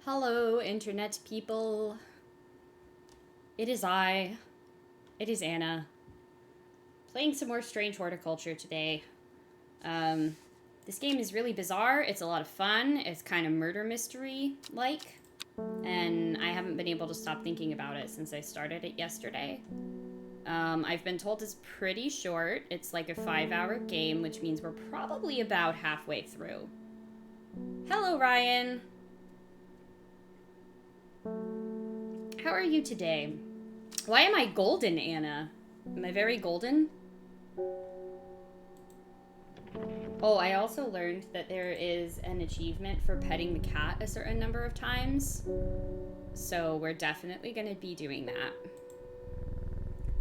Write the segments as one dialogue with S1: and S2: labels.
S1: Hello, internet people. It is I. It is Anna. Playing some more Strange Horticulture today. This game is really bizarre. It's a lot of fun. It's kind of murder mystery-like. And I haven't been able to stop thinking about it since I started it yesterday. I've been told it's pretty short. It's like a 5-hour game, which means we're probably about halfway through. Hello, Ryan. How are you today? Why am I golden, Anna? Am I very golden? Oh, I also learned that there is an achievement for petting the cat a certain number of times. So we're definitely going to be doing that.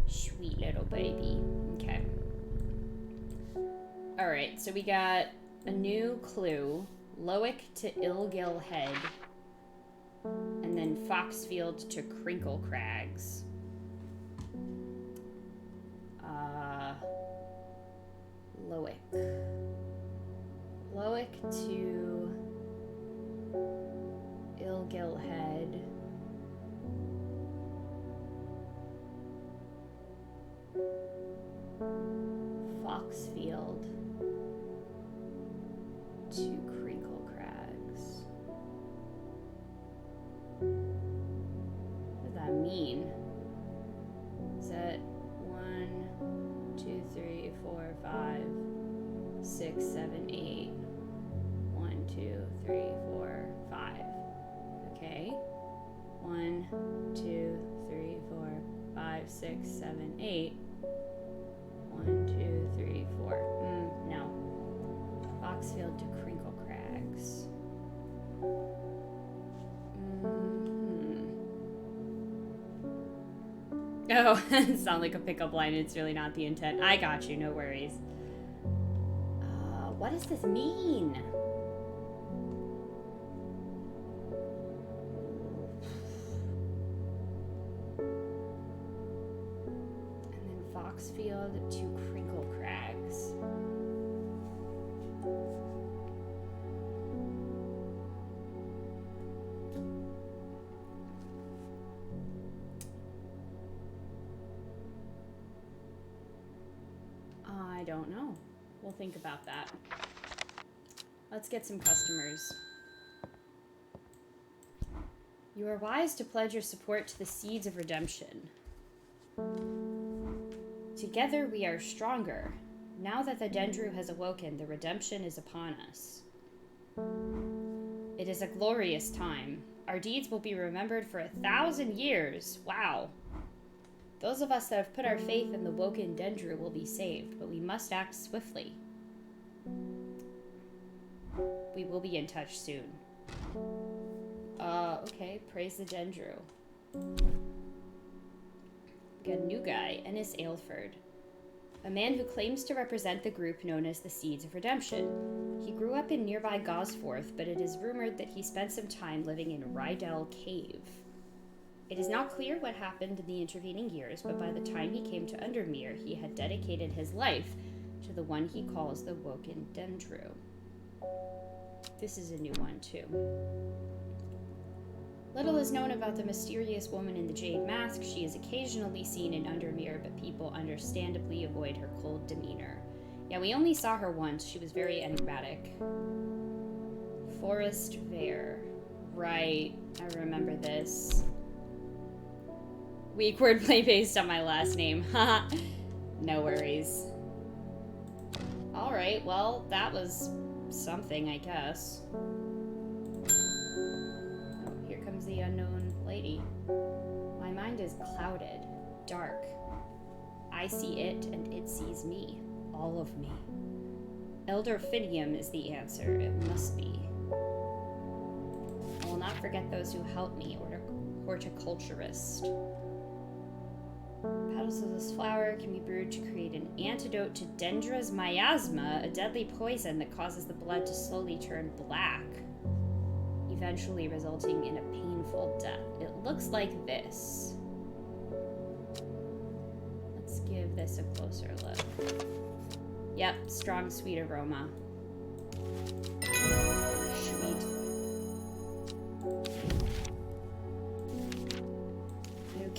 S1: Sweet little baby. Okay. Alright, so we got a new clue. Loic to Ilgil Head. And then Foxfield to Crinkle Crags. Loic. Loic to Ilgil Head. Foxfield to Crinkle Crags. What does that mean? Is that 1, 2, 3, 4, 5, 6, 7, 8? 1, 2, 3, 4, 5. Okay. 1, 2, 3, 4, 5, 6, 7, 8. 1, 2, 3, 4. No. Foxfield to Crinkle Crags. Oh, it sounds like a pickup line. It's really not the intent. I got you. No worries. What does this mean? And then Foxfield to Crinkle Crags. I don't know. We'll think about that. Let's get some customers. You are wise to pledge your support to the Seeds of Redemption. Together we are stronger. Now that the Dendru has awoken, the redemption is upon us. It is a glorious time. Our deeds will be remembered for 1,000 years. Wow. Those of us that have put our faith in the woken Dendru will be saved, but we must act swiftly. We will be in touch soon. Okay. Praise the Dendru. We got a new guy, Ennis Aylford. A man who claims to represent the group known as the Seeds of Redemption. He grew up in nearby Gosforth, but it is rumored that he spent some time living in Rydell Cave. It is not clear what happened in the intervening years, but by the time he came to Undermere, he had dedicated his life to the one he calls the Woken Dendru. This is a new one, too. Little is known about the mysterious woman in the jade mask. She is occasionally seen in Undermere, but people understandably avoid her cold demeanor. Yeah, we only saw her once. She was very enigmatic. Forest Vare. Right, I remember this. Weak wordplay based on my last name. Haha. No worries. Alright, well, that was something, I guess. Oh, here comes the unknown lady. My mind is clouded, dark. I see it, and it sees me. All of me. Elder Finium is the answer. It must be. I will not forget those who helped me, horticulturist. Petals of this flower can be brewed to create an antidote to Dendra's miasma, a deadly poison that causes the blood to slowly turn black, eventually resulting in a painful death. It looks like this. Let's give this a closer look. Yep, strong, sweet aroma. Sweet.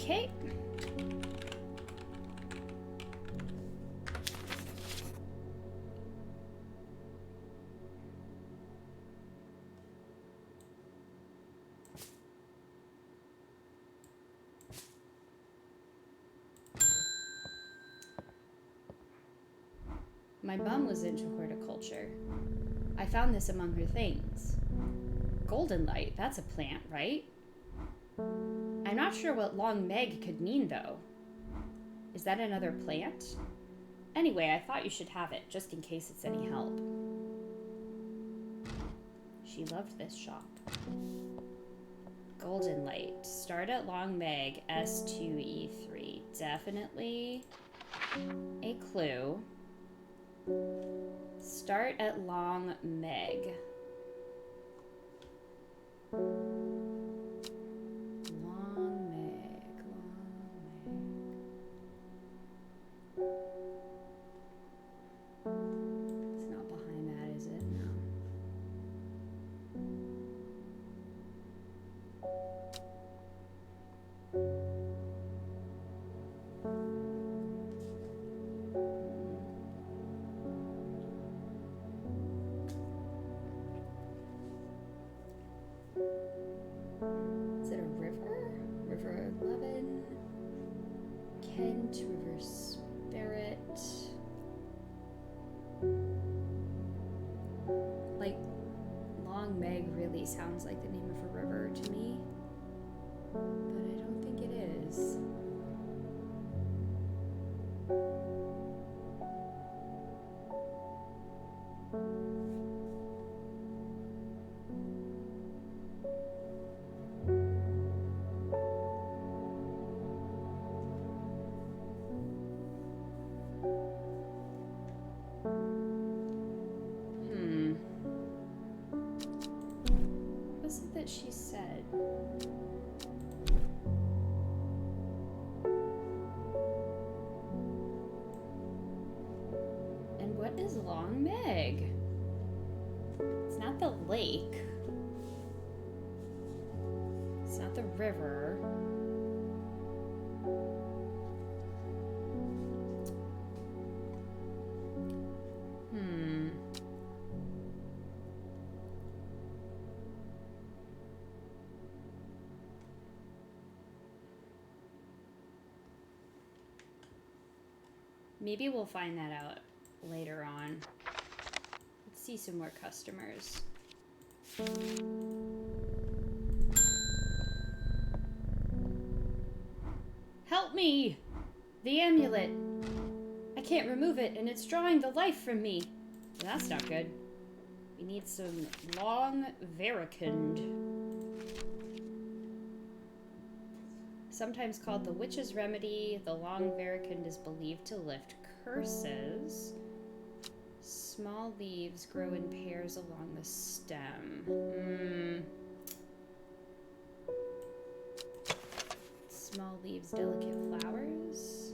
S1: Okay. My mom was into horticulture. I found this among her things. Golden light, that's a plant, right? I'm not sure what long Meg could mean, though. Is that another plant? Anyway, I thought you should have it, just in case it's any help. She loved this shop. Golden light. Start at long Meg, S2E3. Definitely a clue. Start at long Meg. Long Meg, It's not behind that, is it? No. Is it a river? River 11. Kent, River Spirit. Like, Long Meg really sounds like the name of a river to me. But I don't think it is. What was it that she said? And what is Long Meg? It's not the lake. It's not the river. Maybe we'll find that out later on. Let's see some more customers. Help me! The amulet! I can't remove it, and it's drawing the life from me. That's not good. We need some long Veracund. Sometimes called the witch's remedy, the long Veracund is believed to lift curses. Small leaves grow in pairs along the stem. Small leaves, delicate flowers.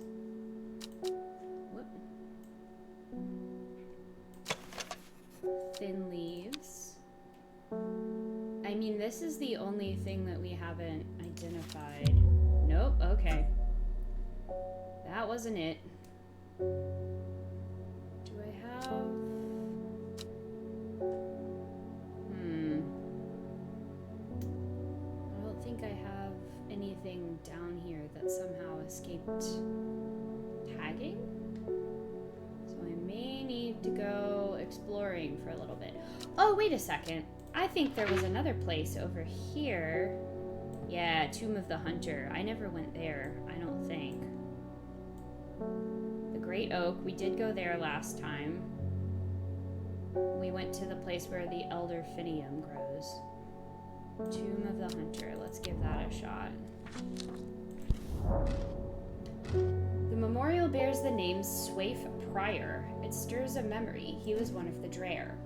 S1: Whoop. Thin leaves. I mean, this is the only thing that we haven't identified. Nope, okay. That wasn't it. Do I have... I don't think I have anything down here that somehow escaped tagging. So I may need to go exploring for a little bit. Oh, wait a second. I think there was another place over here. Yeah, Tomb of the Hunter. I never went there, I don't think. The Great Oak, we did go there last time. We went to the place where the Elder Finium grows. Tomb of the Hunter, let's give that a shot. The memorial bears the name Swaif Prior. It stirs a memory. He was one of the Dreyer.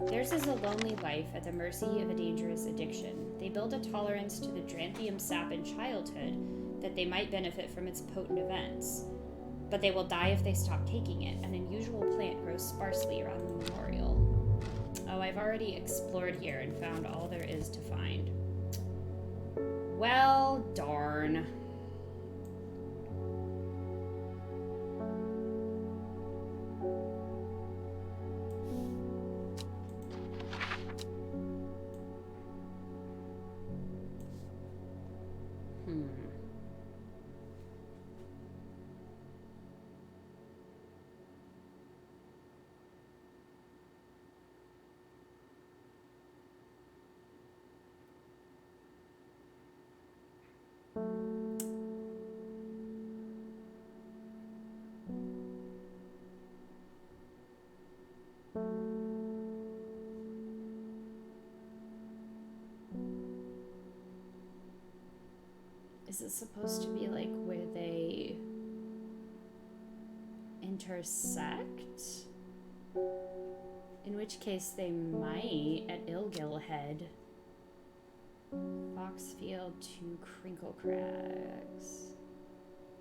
S1: Theirs is a lonely life at the mercy of a dangerous addiction. They build a tolerance to the Dranthium sap in childhood that they might benefit from its potent events. But they will die if they stop taking it. An unusual plant grows sparsely around the memorial. Oh, I've already explored here and found all there is to find. Well, darn. Hmm. Is it supposed to be like where they intersect? In which case they might at Ilgil Head. Foxfield to Crinkle Crags.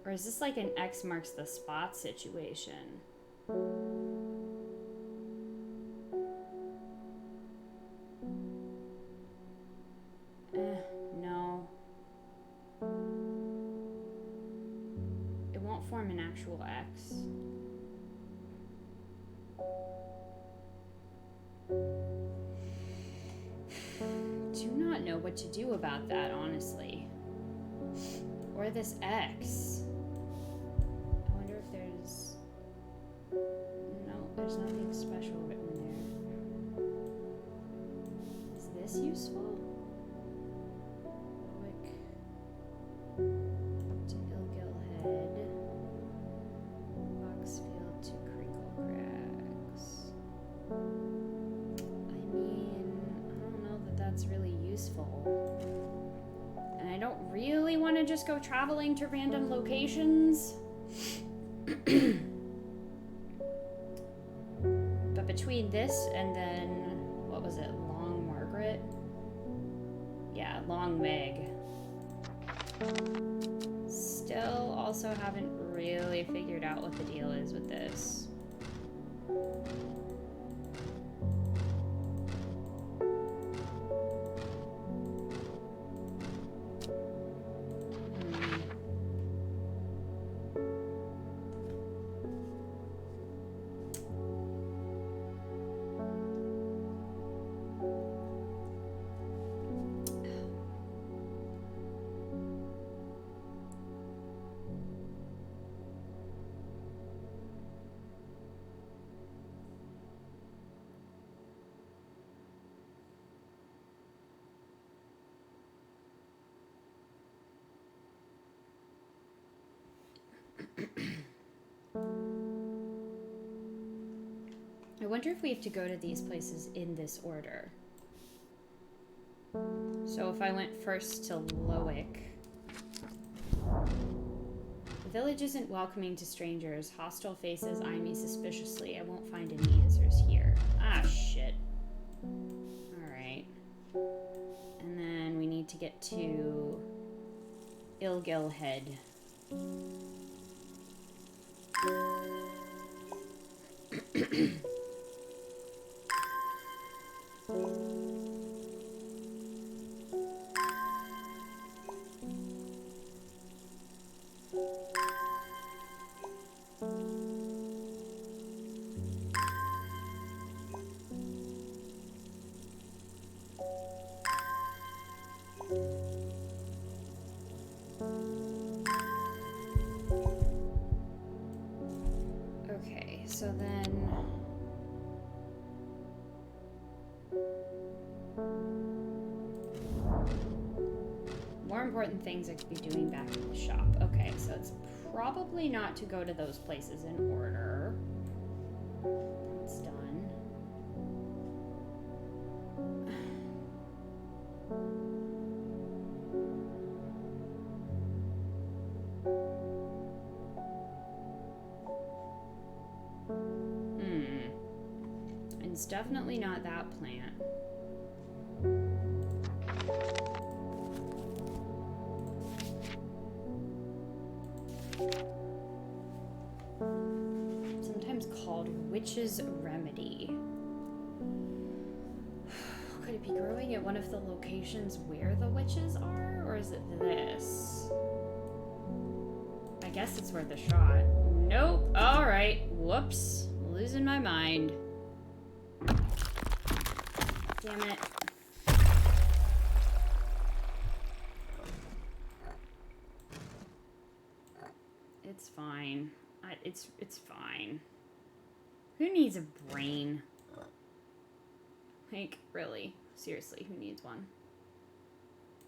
S1: Or is this like an X marks the spot situation? No. It won't form an actual X. Do not know what to do about that, honestly. Or this X. I wonder if there's... No, there's nothing special written there. Is this useful? Quick. To Ilgil Head. Foxfield to Crinkle Crags. I mean, I don't know that that's really useful. And I don't really want to just go traveling to random locations. But between this and then, what was it, Long Margaret? Yeah, Long Meg. Still also haven't really figured out what the deal is with this. I wonder if we have to go to these places in this order. So if I went first to Loic. The village isn't welcoming to strangers. Hostile faces eye me suspiciously. I won't find any answers here. Ah, shit. Alright. And then we need to get to Ilgil Head. Okay, so then... more important things I could be doing back in the shop. Okay, so it's probably not to go to those places in order. That's done. It's definitely not that plant. Sometimes called Witch's Remedy. Could it be growing at one of the locations where the witches are? Or is it this? I guess it's worth a shot. Nope. Alright. Whoops. Losing my mind. Damn it. It's fine. It's fine. Who needs a brain? Like, really? Seriously, who needs one?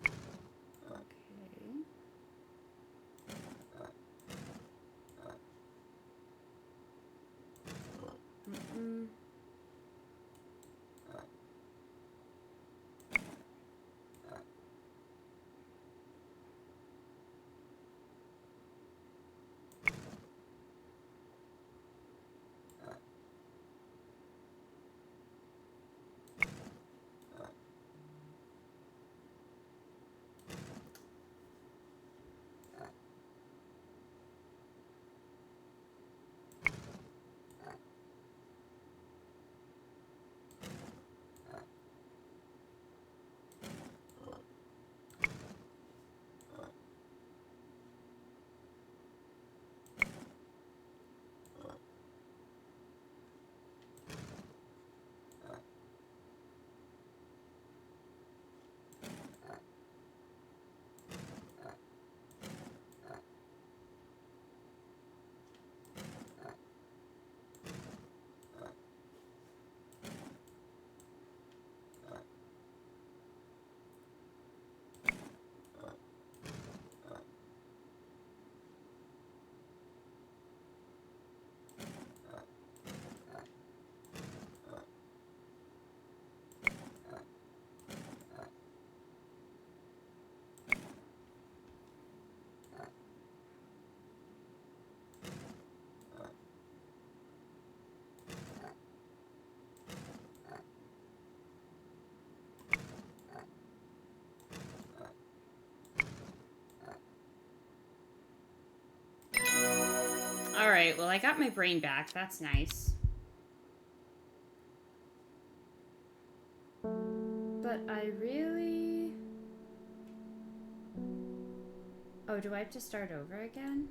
S1: Okay. Mm-mm. Alright, well, I got my brain back. That's nice. But I really... Oh, do I have to start over again?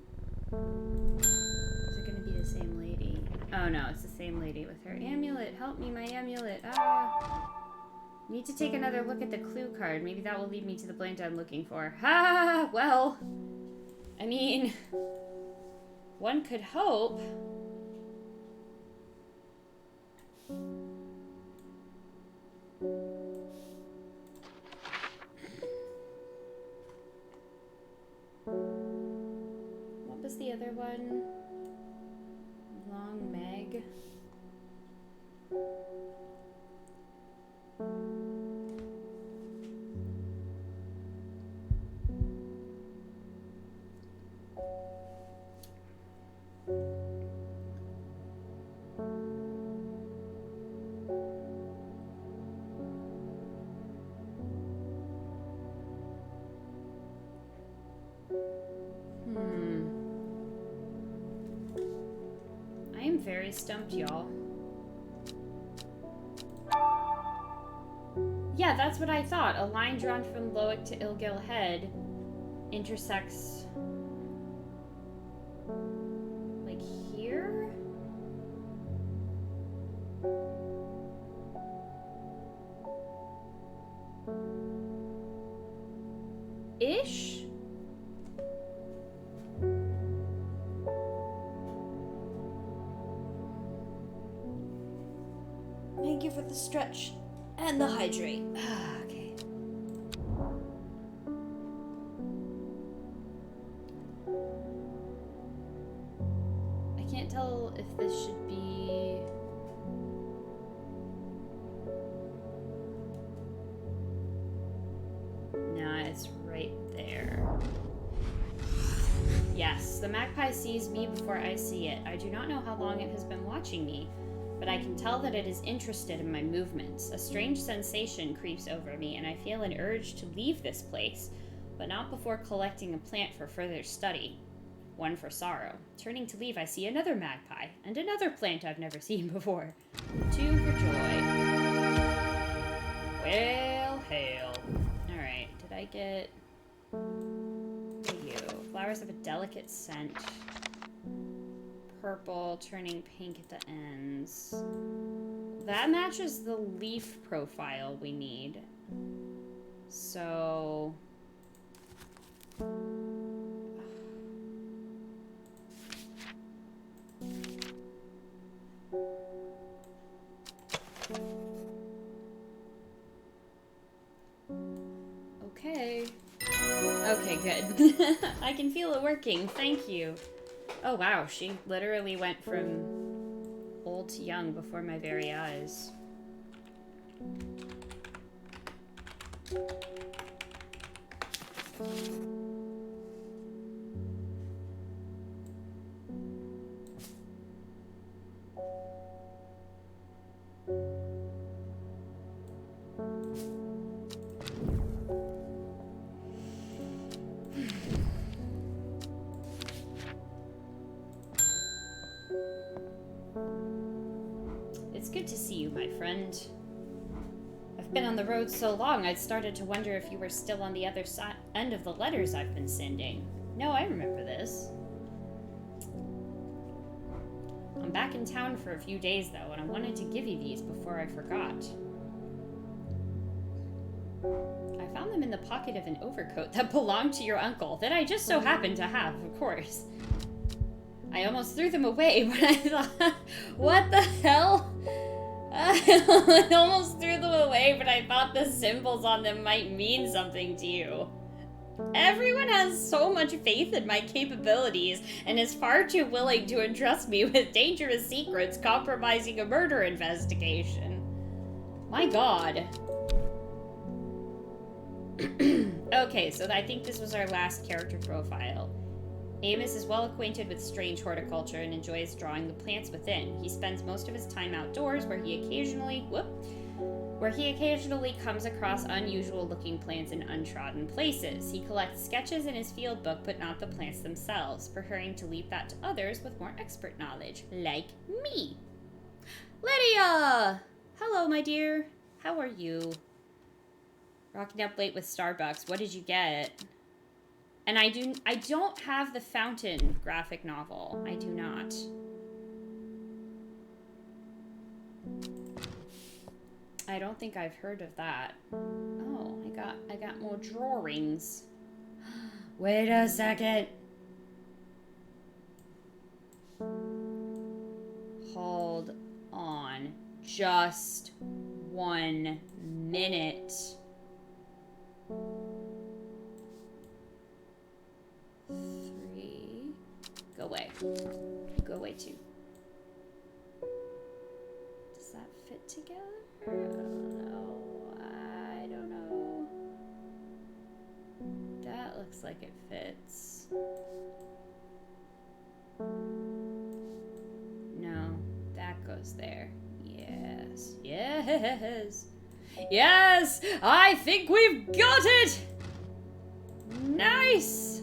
S1: Is it going to be the same lady? Oh, no, it's the same lady with her amulet. Help me, my amulet. Ah! Need to take another look at the clue card. Maybe that will lead me to the plant I'm looking for. Ha! Well, I mean, one could hope. What was the other one? Long Meg. I am very stumped, y'all. Yeah, that's what I thought. A line drawn from Loic to Ilgil Head intersects... like here? Ish? Thank you for the stretch and the hydrate. Okay. I can't tell if this should be... Nah, it's right there. Yes, the magpie sees me before I see it. I do not know how long it has been watching me, but I can tell that it is interested in my movements. A strange sensation creeps over me, and I feel an urge to leave this place, but not before collecting a plant for further study. One for sorrow. Turning to leave, I see another magpie, and another plant I've never seen before. Two for joy. Well, hail. Alright, did I get... you? Flowers have a delicate scent. Purple, turning pink at the ends. That matches the leaf profile we need. So... Okay, good. I can feel it working. Thank you. Oh, wow. She literally went from old to young before my very eyes. It's good to see you, my friend. I've been on the road so long, I'd started to wonder if you were still on the other end of the letters I've been sending. No, I remember this. I'm back in town for a few days, though, and I wanted to give you these before I forgot. I found them in the pocket of an overcoat that belonged to your uncle, that I just so happened to have, of course. I almost threw them away, but I thought, what the hell? I almost threw them away, but I thought the symbols on them might mean something to you. Everyone has so much faith in my capabilities and is far too willing to entrust me with dangerous secrets compromising a murder investigation. My god. Okay, so I think this was our last character profile. Amos is well acquainted with strange horticulture and enjoys drawing the plants within. He spends most of his time outdoors where he occasionally comes across unusual-looking plants in untrodden places. He collects sketches in his field book, but not the plants themselves, preferring to leave that to others with more expert knowledge, like me. Lydia! Hello, my dear. How are you? Rocking up late with Starbucks. What did you get? And I don't have the Fountain graphic novel. I do not. I don't think I've heard of that. Oh, I got more drawings. Wait a second. Hold on. Just 1 minute. 3. Go away. Go away too. Does that fit together? I don't know. That looks like it fits. No, that goes there. Yes. Yes. Yes! I think we've got it! Nice!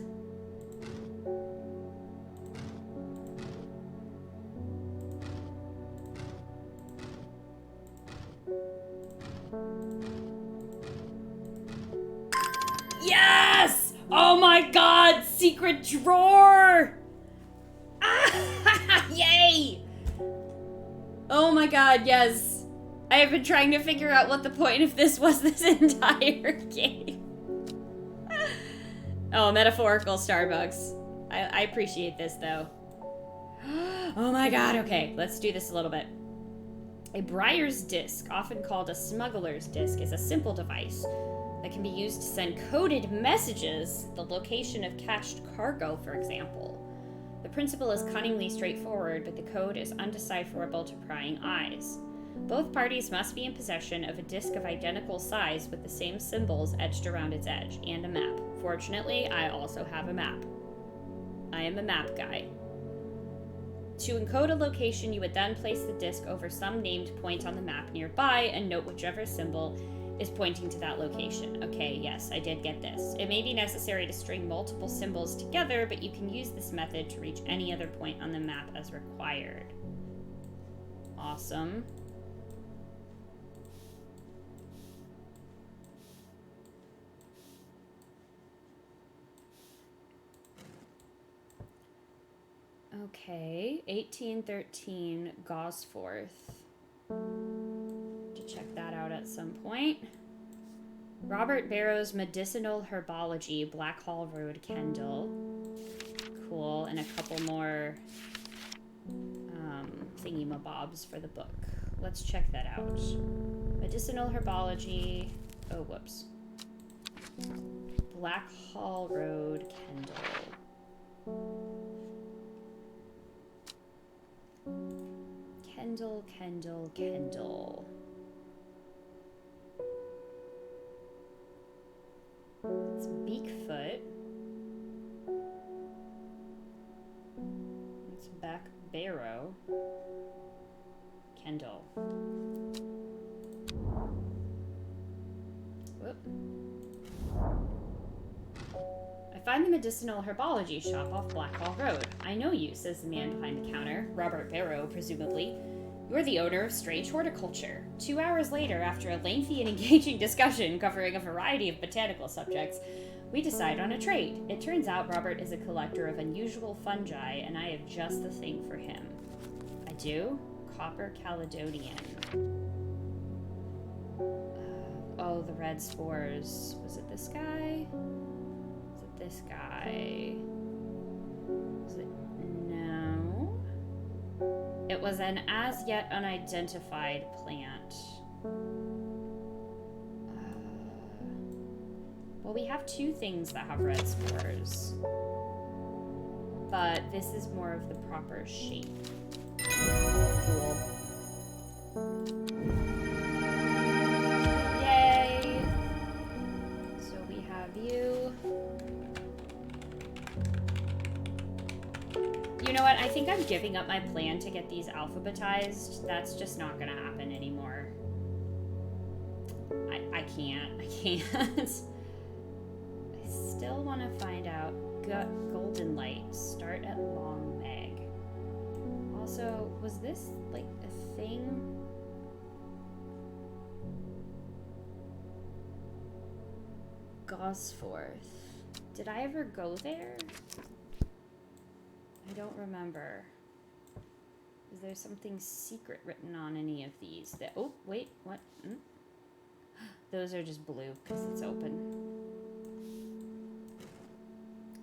S1: Yes! Oh my god! Secret drawer! Ah, yay! Oh my god, yes. I have been trying to figure out what the point of this was this entire game. Oh, metaphorical Starbucks. I appreciate this, though. Oh my god, okay. Let's do this a little bit. A Briar's disc, often called a smuggler's disc, is a simple device that can be used to send coded messages, the location of cached cargo, for example. The principle is cunningly straightforward, but the code is undecipherable to prying eyes. Both parties must be in possession of a disc of identical size with the same symbols etched around its edge, and a map. Fortunately, I also have a map. I am a map guy. To encode a location, you would then place the disc over some named point on the map nearby and note whichever symbol is pointing to that location. Okay, yes, I did get this. It may be necessary to string multiple symbols together, but you can use this method to reach any other point on the map as required. Awesome. Okay, 1813 Gosforth. To check that out at some point. Robert Barrow's Medicinal Herbology, Blackhall Road, Kendall. Cool, and a couple more thingy-mabobs for the book. Let's check that out. Medicinal Herbology. Oh, whoops. Blackhall Road, Kendall. Kendall. It's Beakfoot. It's Back Barrow. Kendall. Whoop. I find the medicinal herbology shop off Blackhall Road. I know you, says the man behind the counter. Robert Barrow, presumably. You're the owner of Strange Horticulture. 2 hours later, after a lengthy and engaging discussion covering a variety of botanical subjects, we decide on a trade. It turns out Robert is a collector of unusual fungi, and I have just the thing for him. I do? Copper Caledonian. Oh, the red spores. Was it this guy? Was it this guy? Was it... No. It was an as yet unidentified plant. Well, we have two things that have red spores. But this is more of the proper shape. Cool. Yay! So we have you. You know what? I think I'm giving up my plan to get these alphabetized. That's just not gonna happen anymore. I can't. I still want to find out. Golden Light. Start at Long Meg. Also, was this like a thing? Gosforth. Did I ever go there? I don't remember. Is there something secret written on any of these? That, oh, wait, what? Those are just blue because it's open.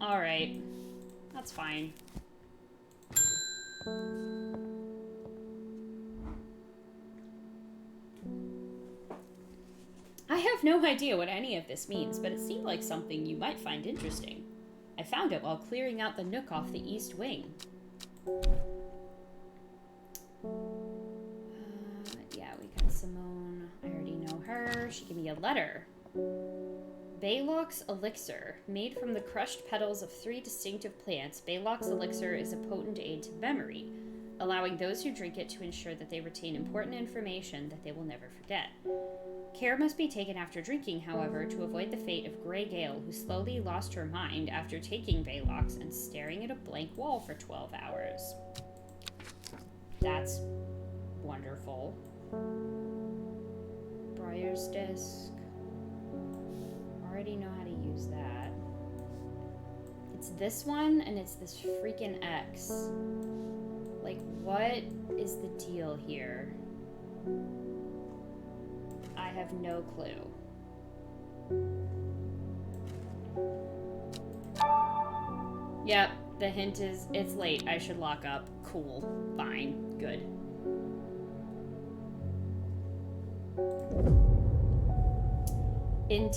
S1: Alright. That's fine. I have no idea what any of this means, but it seemed like something you might find interesting. I found it while clearing out the nook off the east wing. Yeah, we got Simone. I already know her. She gave me a letter. Baylock's Elixir. Made from the crushed petals of 3 distinctive plants, Baylock's Elixir is a potent aid to memory, allowing those who drink it to ensure that they retain important information that they will never forget. Care must be taken after drinking, however, to avoid the fate of Grey Gale, who slowly lost her mind after taking Baylock's and staring at a blank wall for 12 hours. That's wonderful. Briar's Disc. Already know how to use that. It's this one, and it's this freaking X. Like, what is the deal here? I have no clue. Yep, the hint is it's late. I should lock up. Cool. Fine. Good. In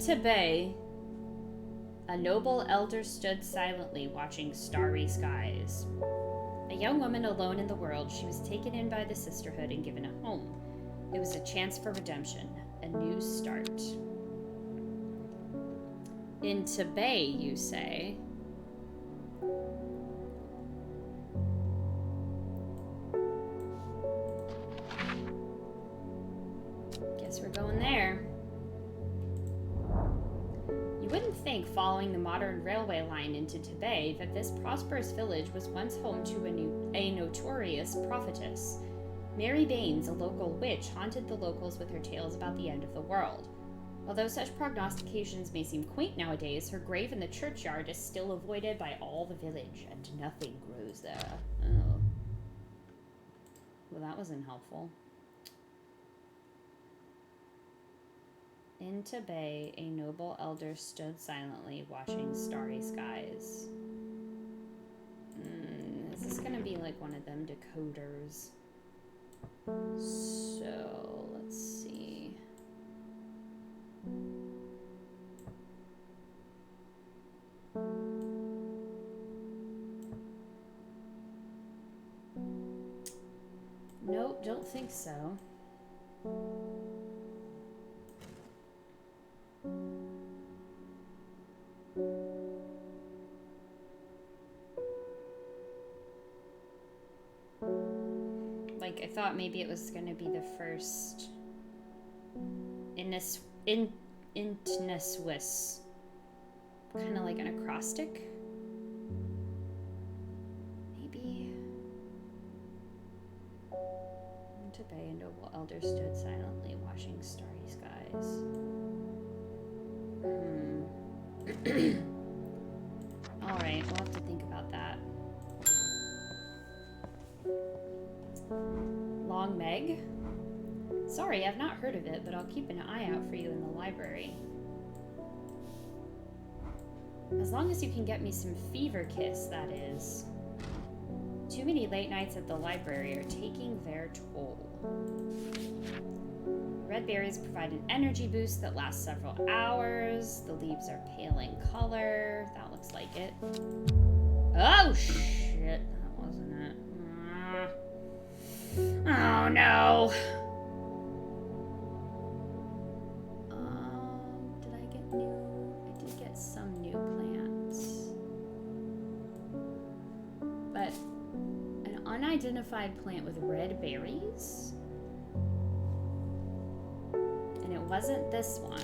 S1: Tibet, a noble elder stood silently watching starry skies. A young woman alone in the world, she was taken in by the sisterhood and given a home. It was a chance for redemption, a new start. In Tibet, you say? Guess we're going there. You wouldn't think, following the modern railway line into Tibet, that this prosperous village was once home to a notorious prophetess. Mary Baines, a local witch, haunted the locals with her tales about the end of the world. Although such prognostications may seem quaint nowadays, her grave in the churchyard is still avoided by all the village, and nothing grows there. Oh. Well, that was unhelpful. In Tibet, a noble elder stood silently, watching starry skies. Is this gonna be like one of them decoders? So, let's see. don't think so. Like, I thought maybe it was gonna be the first Inniswiss. Kind of like an acrostic. Maybe. Into bay and noble elder stood silently, watching starry skies. Alright, we'll have to think about that. Long Meg? Sorry, I've not heard of it, but I'll keep an eye out for you in the library. As long as you can get me some fever kiss, that is. Too many late nights at the library are taking their toll. Red berries provide an energy boost that lasts several hours. The leaves are pale in color. That looks like it. Oh, shit. That wasn't it. Oh, no. Did I get new? I did get some new plants. But an unidentified plant with red berries? And it wasn't this one.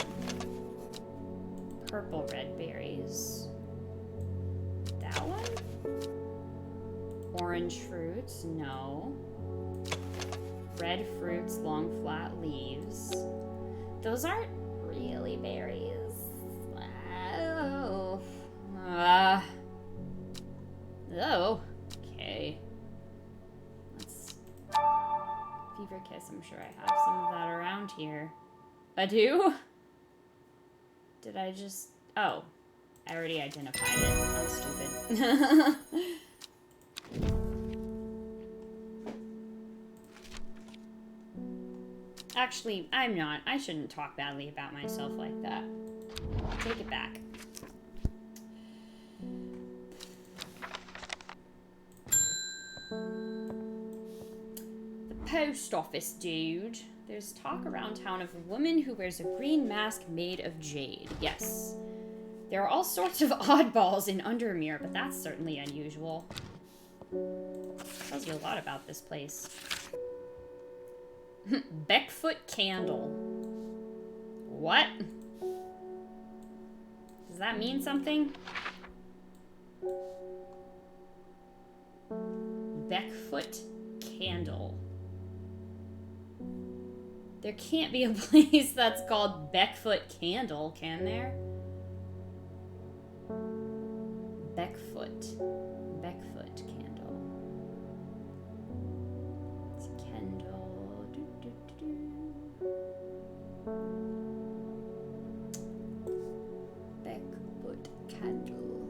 S1: Purple red berries. That one? Orange fruits? No. Red fruits, long flat leaves. Those aren't really berries. Oh. Oh. Okay. Let's... Fever kiss. I'm sure I have some of that around here. I do? Did I just... Oh. I already identified it. I'm stupid. Actually, I'm not. I shouldn't talk badly about myself like that. Take it back. The post office, dude. There's talk around town of a woman who wears a green mask made of jade. Yes. There are all sorts of oddballs in Undermere, but that's certainly unusual. Tells you a lot about this place. Beckfoot candle. What? Does that mean something? Beckfoot candle. There can't be a place that's called Beckfoot Candle, can there? Beckfoot. Beckfoot candle. It's a candle. Beckfoot candle.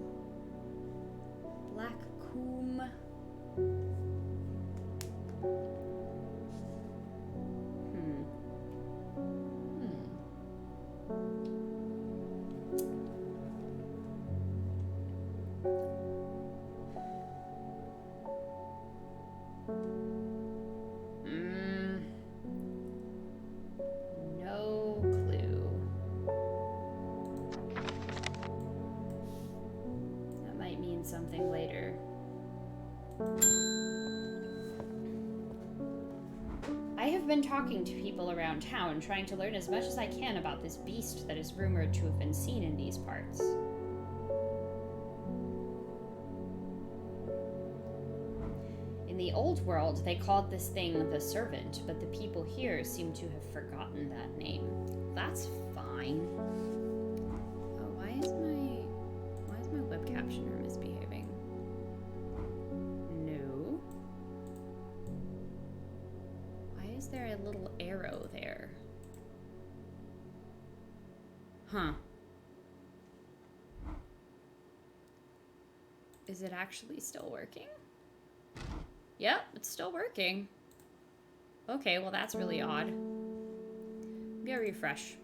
S1: Black coom. Something later. I have been talking to people around town, trying to learn as much as I can about this beast that is rumored to have been seen in these parts. In the old world, they called this thing the Servant, but the people here seem to have forgotten that name. That's fine. Oh, why is my web captioner misbehaving? No. Why is there a little arrow there? Huh. Is it actually still working? Yep, it's still working. Okay, well that's really odd. Maybe a refresh.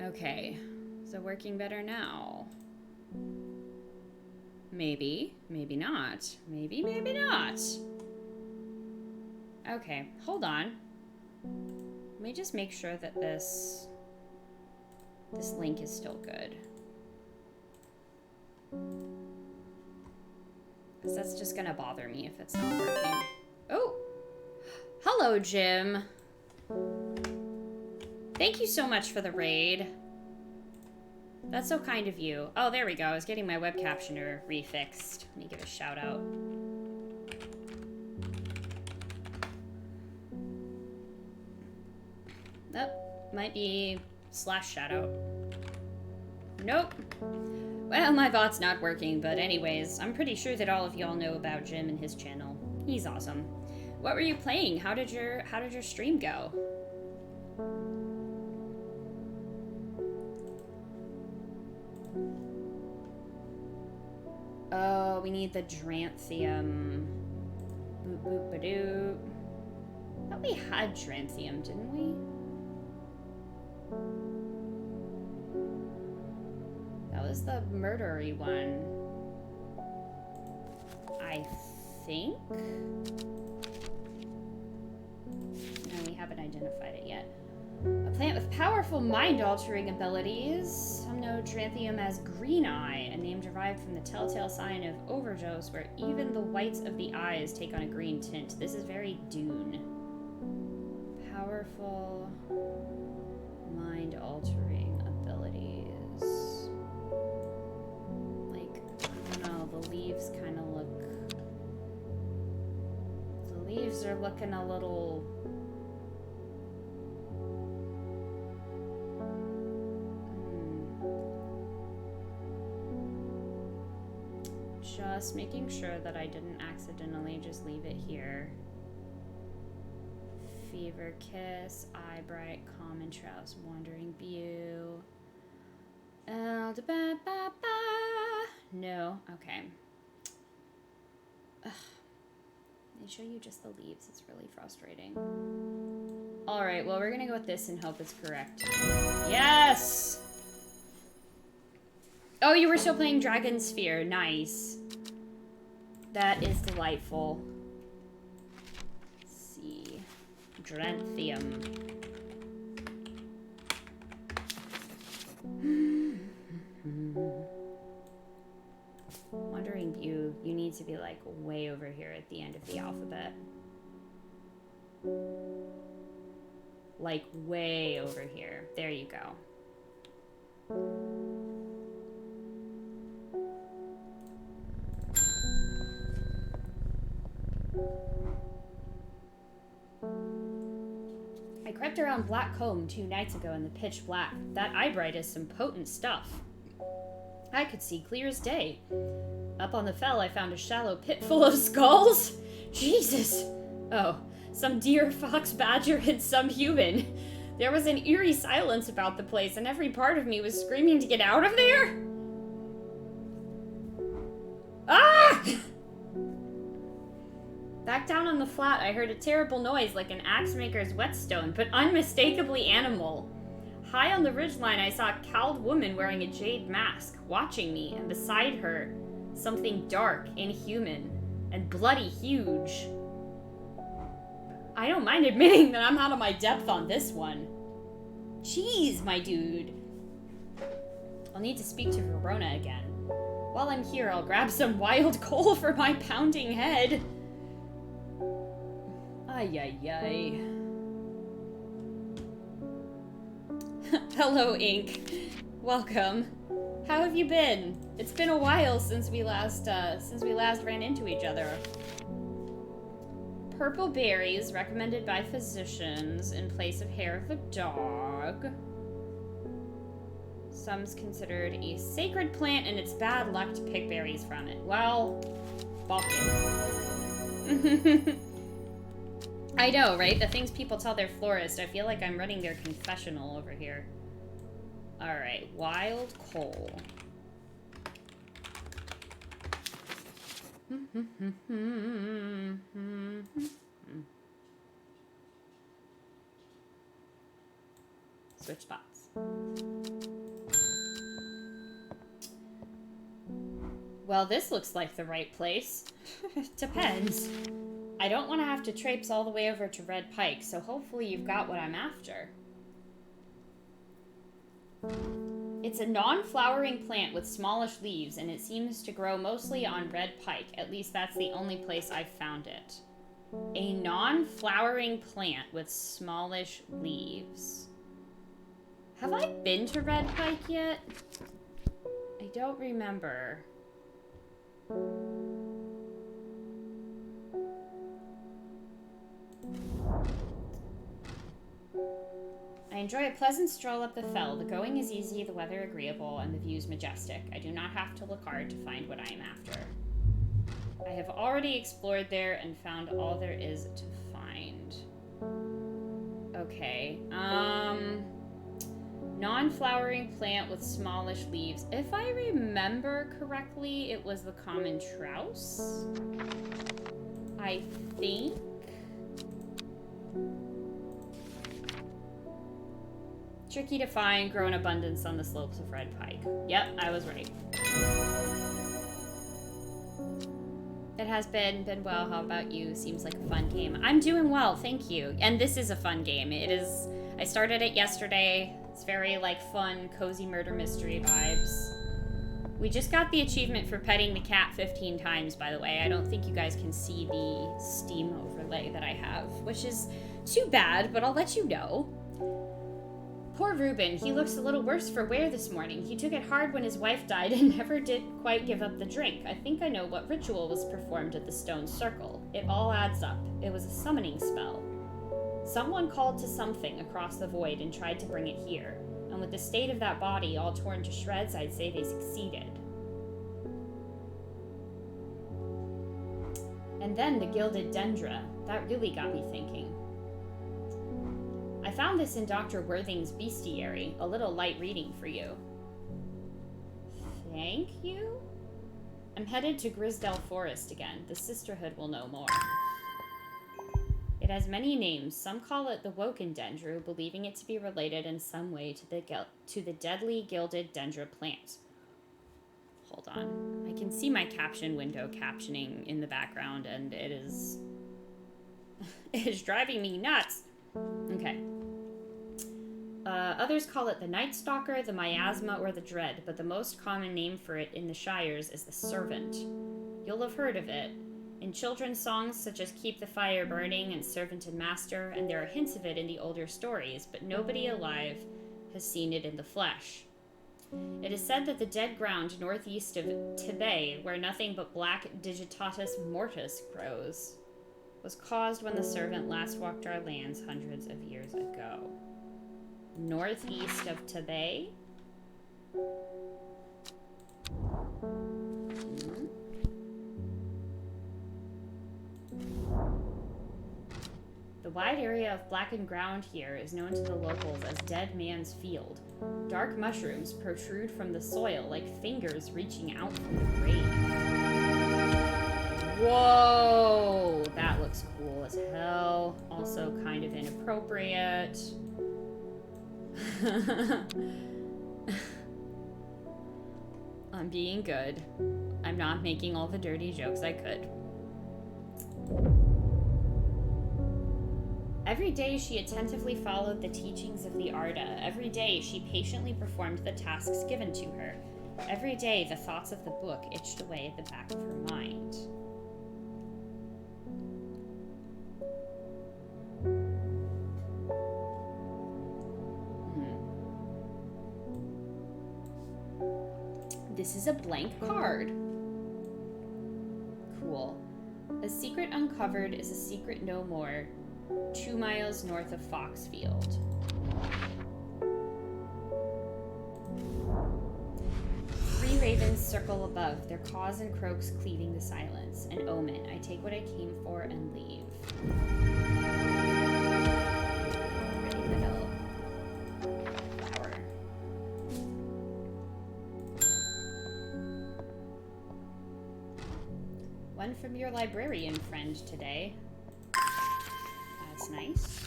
S1: Okay, so working better now. Maybe. Maybe not. Maybe, maybe not. Okay, hold on. Let me just make sure that this link is still good. Because that's just gonna bother me if it's not working. Oh! Hello, Jim. Thank you so much for the raid. That's so kind of you. Oh, there we go. I was getting my web captioner refixed. Let me give a shout out. Oh, might be slash shout out. Nope. Well, my bot's not working, but anyways, I'm pretty sure that all of y'all know about Jim and his channel. He's awesome. What were you playing? How did your stream go? Oh, we need the Dranthium. Boop boop ba doo. Thought we had Dranthium, didn't we? That was the murdery one. I think? No, we haven't identified it yet. A plant with powerful mind-altering abilities. Some know Dranthium as Green Eye, a name derived from the telltale sign of overdose, where even the whites of the eyes take on a green tint. This is very Dune. Powerful mind-altering abilities. Like, I don't know, the leaves kind of look... The leaves are looking a little... Just making sure that I didn't accidentally just leave it here. Fever Kiss, Eye Bright, Common Trouse, Wandering View. No, okay. Ugh. They show you just the leaves. It's really frustrating. Alright, well, we're gonna go with this and hope it's correct. Yes! Oh, you were still playing Dragon Sphere. Nice. That is delightful. Let's see. Dranthium. Wandering View, you need to be like way over here at the end of the alphabet. Like way over here. There you go. I crept around Black Comb 2 nights ago in the pitch black. That eyebright is some potent stuff. I could see clear as day. Up on the fell, I found a shallow pit full of skulls. Jesus! Oh, some deer, fox, badger, and some human. There was an eerie silence about the place, and every part of me was screaming to get out of there. Ah! Back down on the flat, I heard a terrible noise like an axe maker's whetstone, but unmistakably animal. High on the ridgeline, I saw a cowled woman wearing a jade mask, watching me, and beside her, something dark, inhuman, and bloody huge. I don't mind admitting that I'm out of my depth on this one. Jeez, my dude. I'll need to speak to Verona again. While I'm here, I'll grab some wild coal for my pounding head. Ay, ay, ay. Hello, Ink. Welcome. How have you been? It's been a while since we last ran into each other. Purple berries recommended by physicians in place of hair of a dog. Some's considered a sacred plant, and it's bad luck to pick berries from it. Well, balking. I know, right? The things people tell their florist. I feel like I'm running their confessional over here. Alright, wild coal. Switch spots. Well, this looks like the right place. Depends. I don't want to have to traipse all the way over to Red Pike, so hopefully you've got what I'm after. It's a non-flowering plant with smallish leaves, and it seems to grow mostly on Red Pike. At least that's the only place I've found it. A non-flowering plant with smallish leaves. Have I been to Red Pike yet? I don't remember. I enjoy a pleasant stroll up the fell. The going is easy, the weather agreeable, and the views majestic. I do not have to look hard to find what I am after. I have already explored there and found all there is to find. Okay. Non-flowering plant with smallish leaves. If I remember correctly, it was the common trowse. I think. Tricky to find, grow in abundance on the slopes of Red Pike. Yep, I was right. It has been well. How about you? Seems like a fun game. I'm doing well, thank you. And this is a fun game. It is. I started it yesterday. It's very like fun, cozy murder mystery vibes. We just got the achievement for petting the cat 15 times, by the way. I don't think you guys can see the Steam overlay that I have, which is too bad, but I'll let you know. Poor Reuben, he looks a little worse for wear this morning. He took it hard when his wife died and never did quite give up the drink. I think I know what ritual was performed at the stone circle. It all adds up. It was a summoning spell. Someone called to something across the void and tried to bring it here. And with the state of that body all torn to shreds, I'd say they succeeded. And then the gilded dendra. That really got me thinking. I found this in Dr. Worthing's bestiary. A little light reading for you. Thank you? I'm headed to Grisdale Forest again. The sisterhood will know more. It has many names. Some call it the Woken Dendru, believing it to be related in some way to the deadly gilded dendra plant. Hold on. I can see my caption window captioning in the background, and it is... it is driving me nuts. Okay. Others call it the Night Stalker, the Miasma, or the Dread, but the most common name for it in the Shires is the Servant. You'll have heard of it in children's songs such as Keep the Fire Burning and Servant and Master, and there are hints of it in the older stories, but nobody alive has seen it in the flesh. It is said that the dead ground northeast of Tibet, where nothing but black Digitatus mortis grows, was caused when the Servant last walked our lands hundreds of years ago. Northeast of Tibet? The wide area of blackened ground here is known to the locals as Dead Man's Field. Dark mushrooms protrude from the soil like fingers reaching out from the grave. Whoa! That looks cool as hell. Also kind of inappropriate. I'm being good. I'm not making all the dirty jokes I could. Every day she attentively followed the teachings of the Arda. Every day she patiently performed the tasks given to her. Every day the thoughts of the book itched away at the back of her mind. This is a blank card. Cool. A secret uncovered is a secret no more. 2 miles north of Foxfield. 3 ravens circle above, their caws and croaks cleaving the silence. An omen. I take what I came for and leave. Pretty little flower. One from your librarian friend today. That's nice.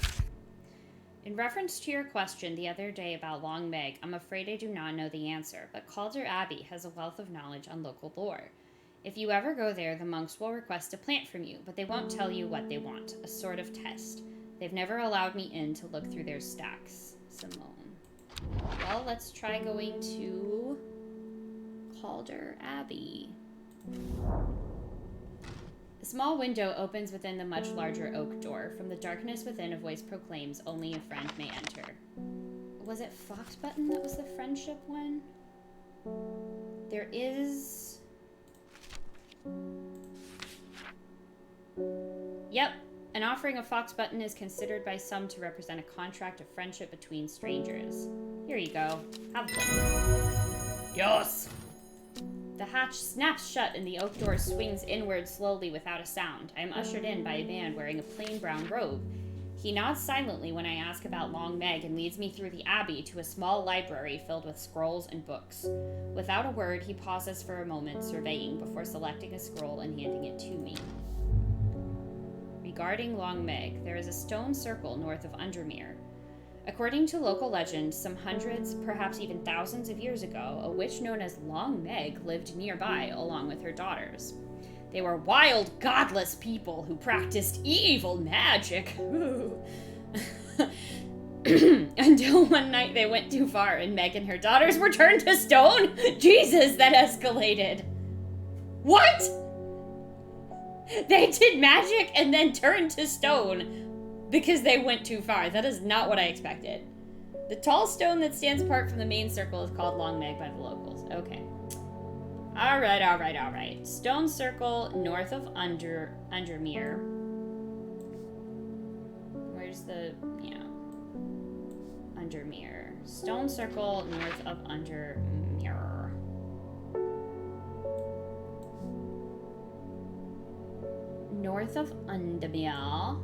S1: In reference to your question the other day about Long Meg, I'm afraid I do not know the answer, but Calder Abbey has a wealth of knowledge on local lore. If you ever go there, the monks will request a plant from you, but they won't tell you what they want. A sort of test. They've never allowed me in to look through their stacks. Simone. Well, let's try going to Calder Abbey. A small window opens within the much larger oak door. From the darkness within, a voice proclaims, "Only a friend may enter." Was it Foxbutton that was the friendship one? There is... Yep. An offering of Foxbutton is considered by some to represent a contract of friendship between strangers. Here you go. Have fun. Yes! The hatch snaps shut and the oak door swings inward slowly without a sound. I am ushered in by a man wearing a plain brown robe. He nods silently when I ask about Long Meg and leads me through the abbey to a small library filled with scrolls and books. Without a word, he pauses for a moment, surveying, before selecting a scroll and handing it to me. Regarding Long Meg, there is a stone circle north of Undermere. According to local legend, some hundreds, perhaps even thousands of years ago, a witch known as Long Meg lived nearby along with her daughters. They were wild, godless people who practiced evil magic. Until one night they went too far and Meg and her daughters were turned to stone? Jesus, that escalated. What? They did magic and then turned to stone because they went too far. That is not what I expected. The tall stone that stands apart from the main circle is called Long Meg by the locals. Okay. Alright. Stone circle north of Undermere. Where's the... yeah. Undermere. Stone circle north of Undermere. North of Undermere.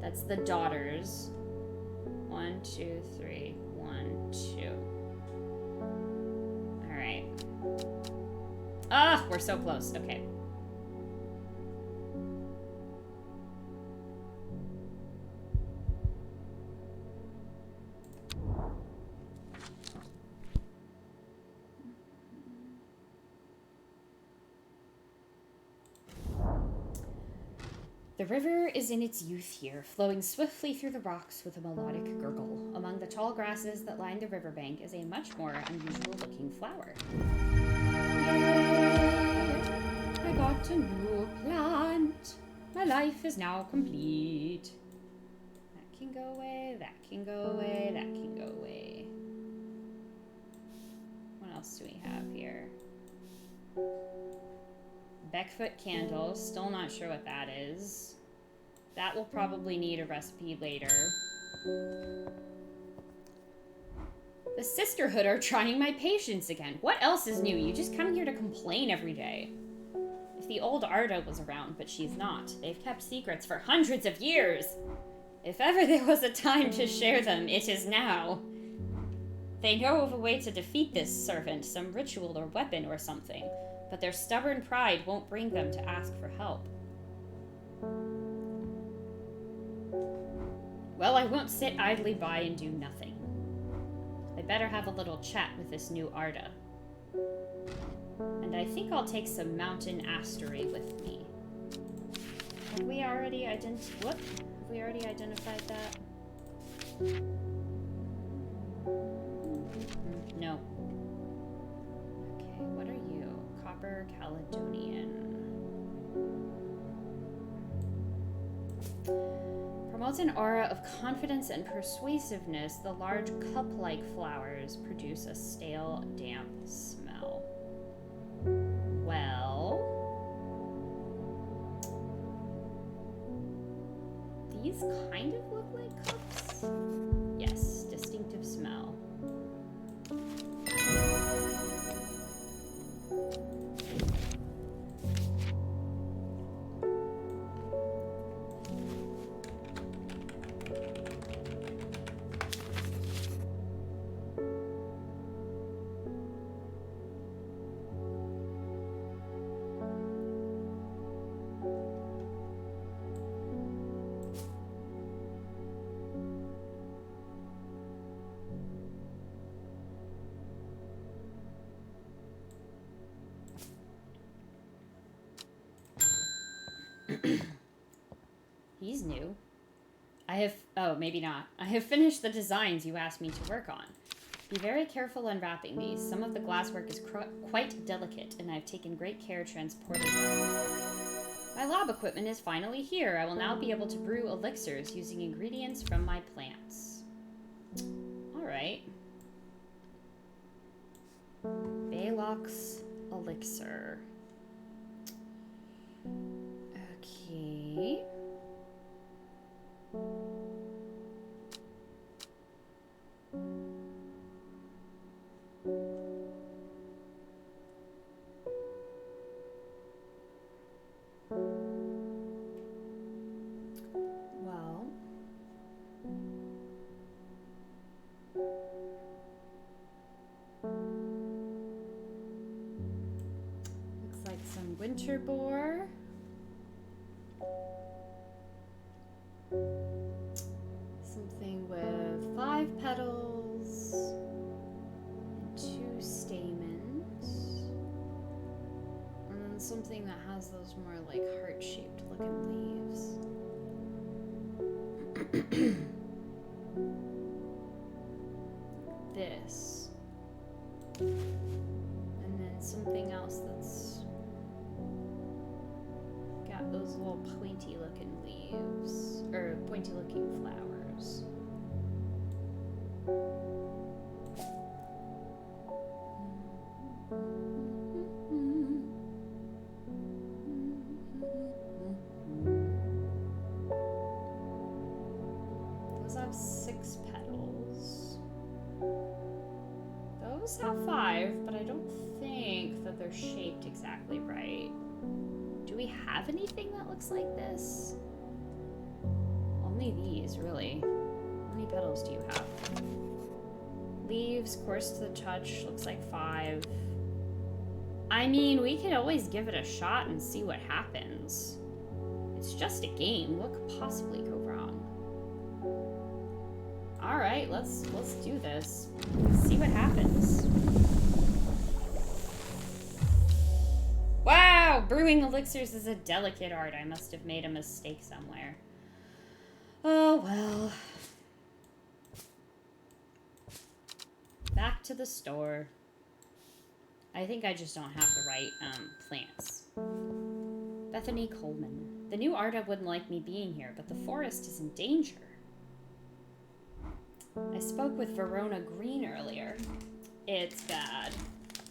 S1: That's the daughters. 1, 2, 3. 1, 2. Alright. Ah, we're so close. Okay. The river is in its youth here, flowing swiftly through the rocks with a melodic gurgle. Among the tall grasses that line the riverbank is a much more unusual-looking flower. I got a new plant. My life is now complete. That can go away, that can go away, that can go away. What else do we have here? Beckfoot candles, still not sure what that is. That will probably need a recipe later. The Sisterhood are trying my patience again. What else is new? You just come here to complain every day. If the old Arda was around, but she's not. They've kept secrets for hundreds of years. If ever there was a time to share them, it is now. They know of a way to defeat this servant, some ritual or weapon or something. But their stubborn pride won't bring them to ask for help. Well, I won't sit idly by and do nothing. I better have a little chat with this new Arda. And I think I'll take some mountain astery with me. Have we already identified that? No. Okay, what are you? Copper Caledonian. Promotes an aura of confidence and persuasiveness. The large cup-like flowers produce a stale, damp smell. Well... these kind of look like cups? Yes, distinctive smell. He's new. Oh, maybe not. I have finished the designs you asked me to work on. Be very careful unwrapping these. Some of the glasswork is quite delicate, and I've taken great care transporting them. My lab equipment is finally here. I will now be able to brew elixirs using ingredients from my plants. Alright. Baylock's elixir. Okay. Well, looks like some winter boar. Something with 5 petals and 2 stamens. And then something that has those more like heart-shaped looking leaves. This. And then something else that's got those little pointy looking leaves, or pointy looking flowers. Those have 6 petals. Those have 5, but I don't think that they're shaped exactly right. Do we have anything that looks like this? Only these, really. How many petals do you have? Leaves, coarse to the touch, looks like 5. I mean, we could always give it a shot and see what happens. It's just a game. What could possibly go wrong? Alright, let's do this. See what happens. Wow! Brewing elixirs is a delicate art. I must have made a mistake somewhere. Oh, well. Back to the store. I think I just don't have the right plants. Bethany Coleman. The new Arda wouldn't like me being here, but the forest is in danger. I spoke with Verona Green earlier. It's bad.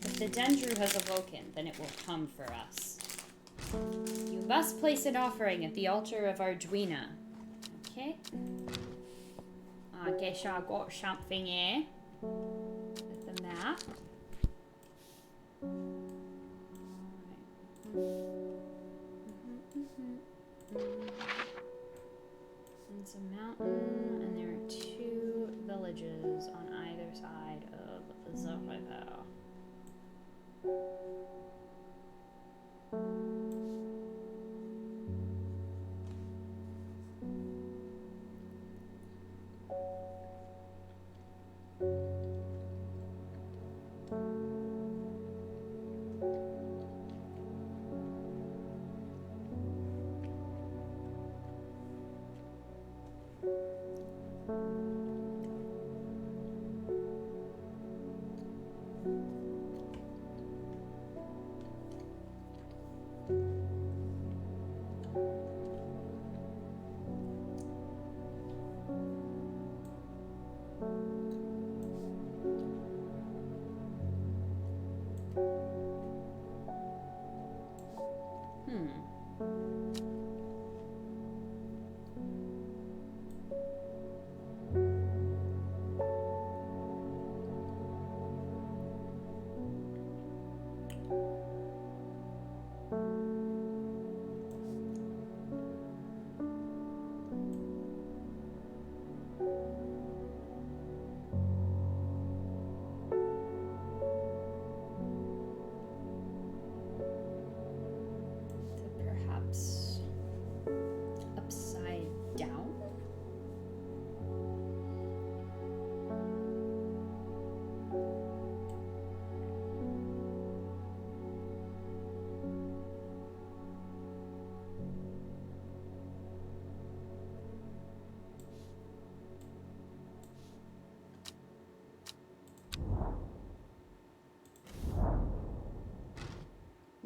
S1: If the Dendru has awoken, then it will come for us. You must place an offering at the altar of Arduina. Okay. I guess I got something here. With the map. It's a mountain, and there are 2 villages on either side of the river.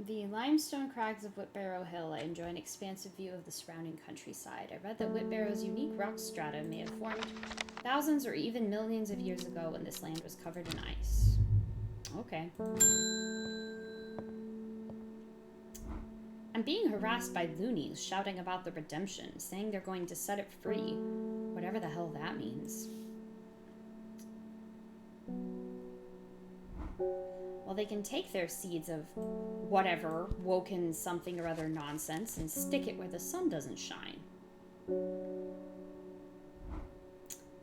S1: the limestone crags of Whitbarrow Hill, I enjoy an expansive view of the surrounding countryside. I read that Whitbarrow's unique rock strata may have formed thousands or even millions of years ago when this land was covered in ice. Okay. I'm being harassed by loonies shouting about the redemption, saying they're going to set it free. Whatever the hell that means. Well, they can take their seeds of whatever, woken something or other nonsense, and stick it where the sun doesn't shine.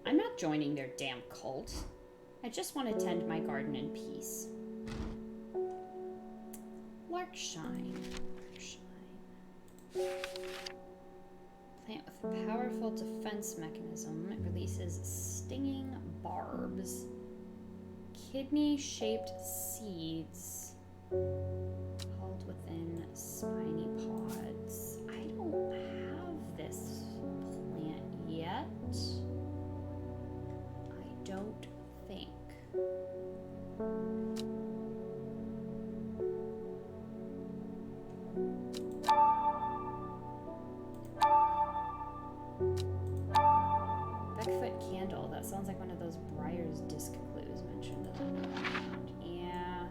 S1: I'm not joining their damn cult. I just want to tend my garden in peace. Larkshine. Plant with a powerful defense mechanism. It releases stinging barbs. Kidney-shaped seeds held within spiny pods. I don't have this plant yet. I don't think. Beckfoot candle. That sounds like one of those Briar's disc clues mentioned in the background. Yeah.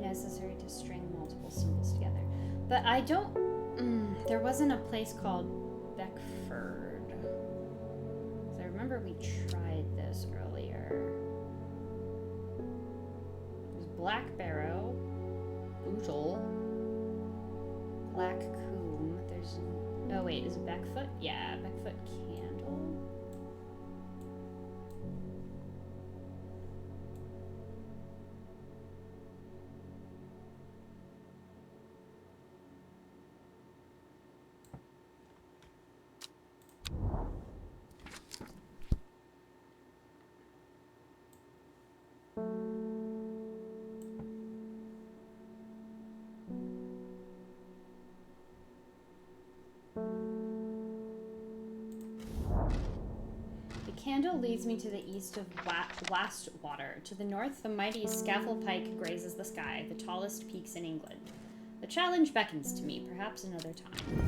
S1: Necessary to string multiple symbols together. But I don't... there wasn't a place called Beckford. So I remember we tried this earlier. There's Black Barrow, Bootle, Black Coombe. There's... Oh wait, is it Beckfoot? Yeah, Beckfoot Candle. Candle leads me to the east of Blastwater. To the north, the mighty Scafell Pike grazes the sky, the tallest peaks in England. The challenge beckons to me, perhaps another time.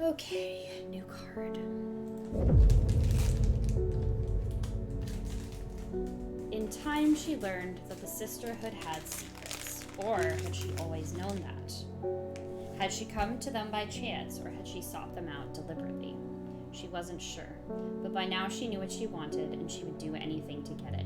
S1: Okay, new card. In time, she learned that the sisterhood had secrets. Or had she always known that? Had she come to them by chance, or had she sought them out deliberately? She wasn't sure, but by now she knew what she wanted, and she would do anything to get it.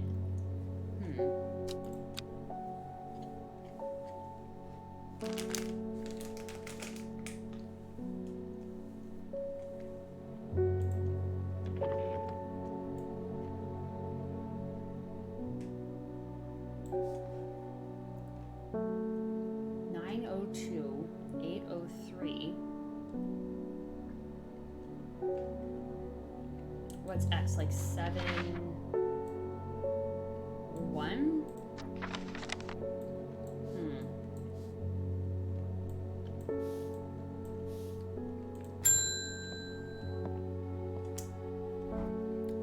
S1: What's X, like 7, 1?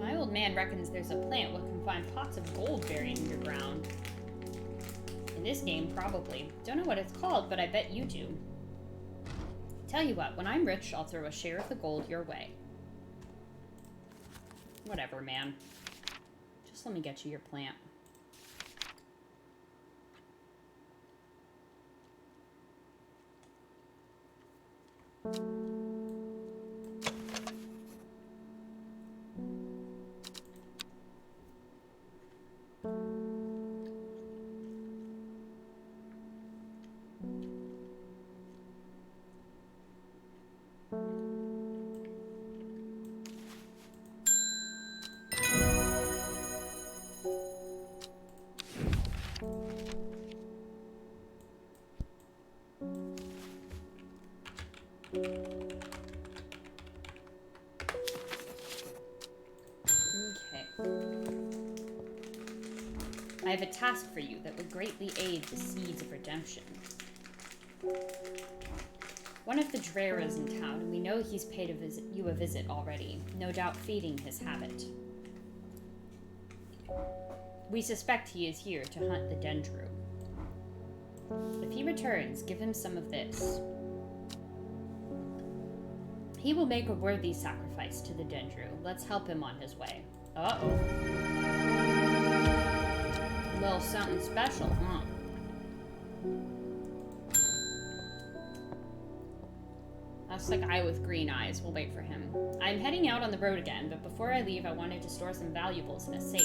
S1: My old man reckons there's a plant that can find pots of gold buried underground. In this game, probably. Don't know what it's called, but I bet you do. Tell you what, when I'm rich, I'll throw a share of the gold your way. Whatever, man. Just let me get you your plant. I have a task for you that would greatly aid the seeds of redemption. One of the Dreher is in town, and we know he's paid you a visit already, no doubt feeding his habit. We suspect he is here to hunt the Dendru. If he returns, give him some of this. He will make a worthy sacrifice to the Dendru. Let's help him on his way. Uh-oh. A little something special, huh? That's the guy with green eyes. We'll wait for him. I'm heading out on the road again, but before I leave, I wanted to store some valuables in a safe.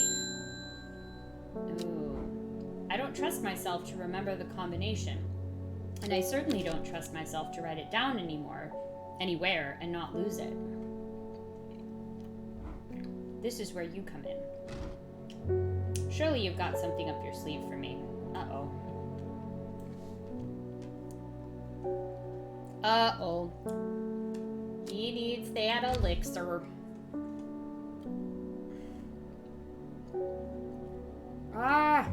S1: Ooh. I don't trust myself to remember the combination. And I certainly don't trust myself to write it down anywhere, and not lose it. This is where you come in. Surely you've got something up your sleeve for me. Uh-oh. Uh-oh. He needs that elixir. Ah!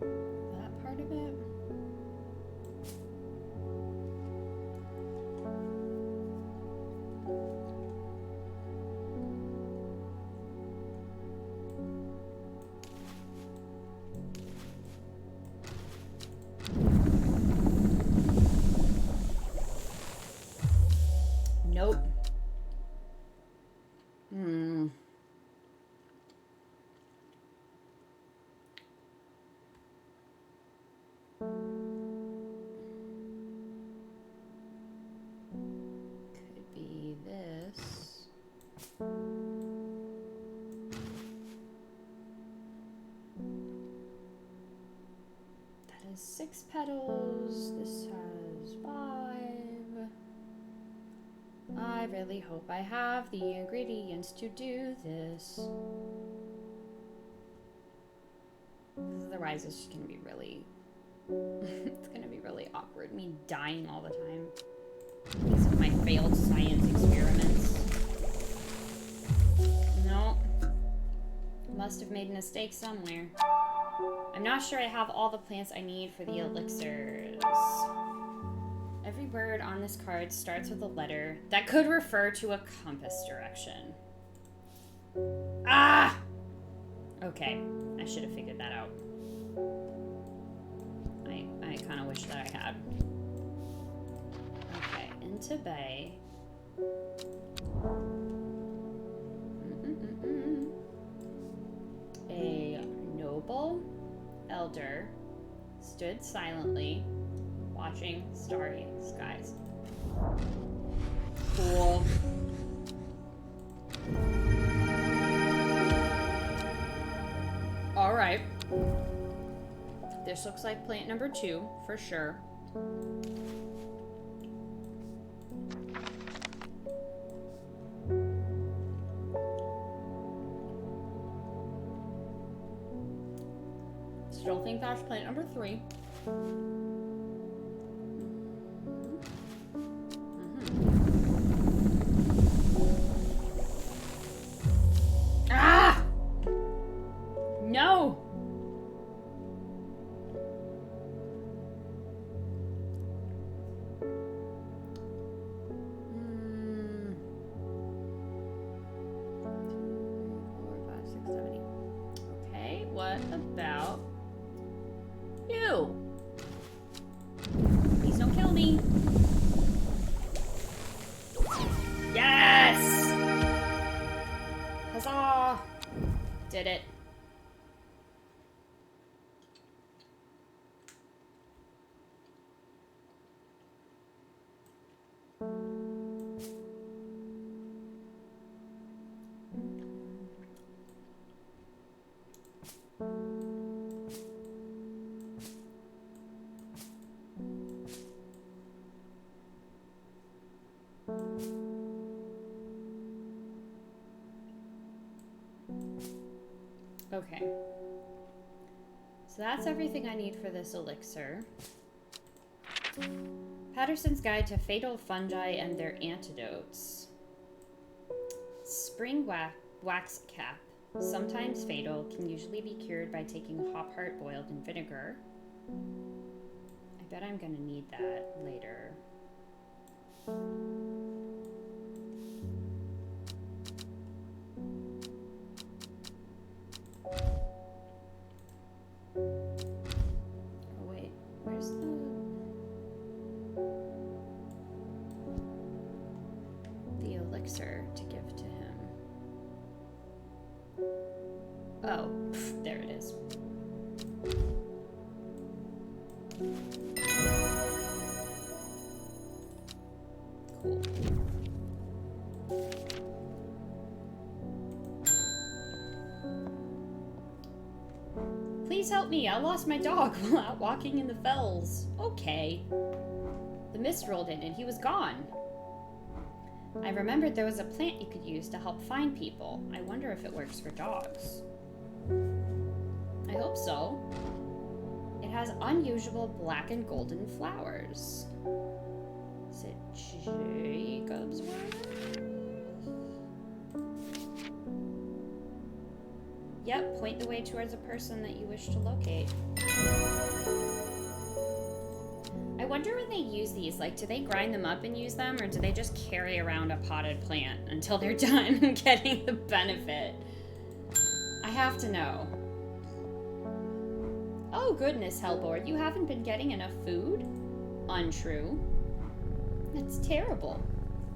S1: That part of it? Nope. Could be this. That is 6 petals. This has 5. I really hope I have the ingredients to do this. Otherwise, it's just gonna be really... it's gonna be really awkward. Me dying all the time. Because of my failed science experiments. No. Must have made a mistake somewhere. I'm not sure I have all the plants I need for the elixirs. Every word on this card starts with a letter that could refer to a compass direction. Ah! Okay, I should have figured that out. I kind of wish that I had. Okay, into Bay. A noble elder stood silently watching starry skies. Cool. All right. This looks like plant number 2 for sure. Still think that's plant number 3. Ah! No! about you? Please don't kill me. Yes! Huzzah! Did it. Okay. So that's everything I need for this elixir. Patterson's Guide to Fatal Fungi and Their Antidotes. Spring wax cap. Sometimes fatal, can usually be cured by taking hop heart boiled in vinegar. I bet I'm gonna need that later. Oh wait, where's the elixir to give to him? Oh, pff, there it is. Cool. Please help me, I lost my dog while out walking in the fells. Okay. The mist rolled in and he was gone. I remembered there was a plant you could use to help find people. I wonder if it works for dogs. I hope so. It has unusual black and golden flowers. Is it Jacob's word? Yep, point the way towards a person that you wish to locate. I wonder when they use these, like, do they grind them up and use them, or do they just carry around a potted plant until they're done getting the benefit? I have to know. Oh goodness, Hellboard, you haven't been getting enough food? Untrue. That's terrible.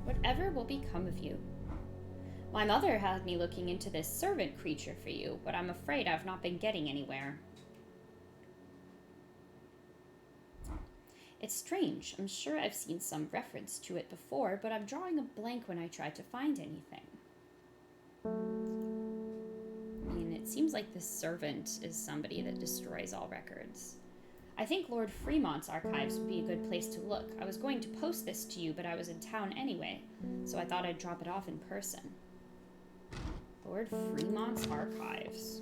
S1: Whatever will become of you? My mother had me looking into this servant creature for you, but I'm afraid I've not been getting anywhere. It's strange. I'm sure I've seen some reference to it before, but I'm drawing a blank when I try to find anything. I mean, it seems like this servant is somebody that destroys all records. I think Lord Fremont's archives would be a good place to look. I was going to post this to you, but I was in town anyway, so I thought I'd drop it off in person. Lord Fremont's archives.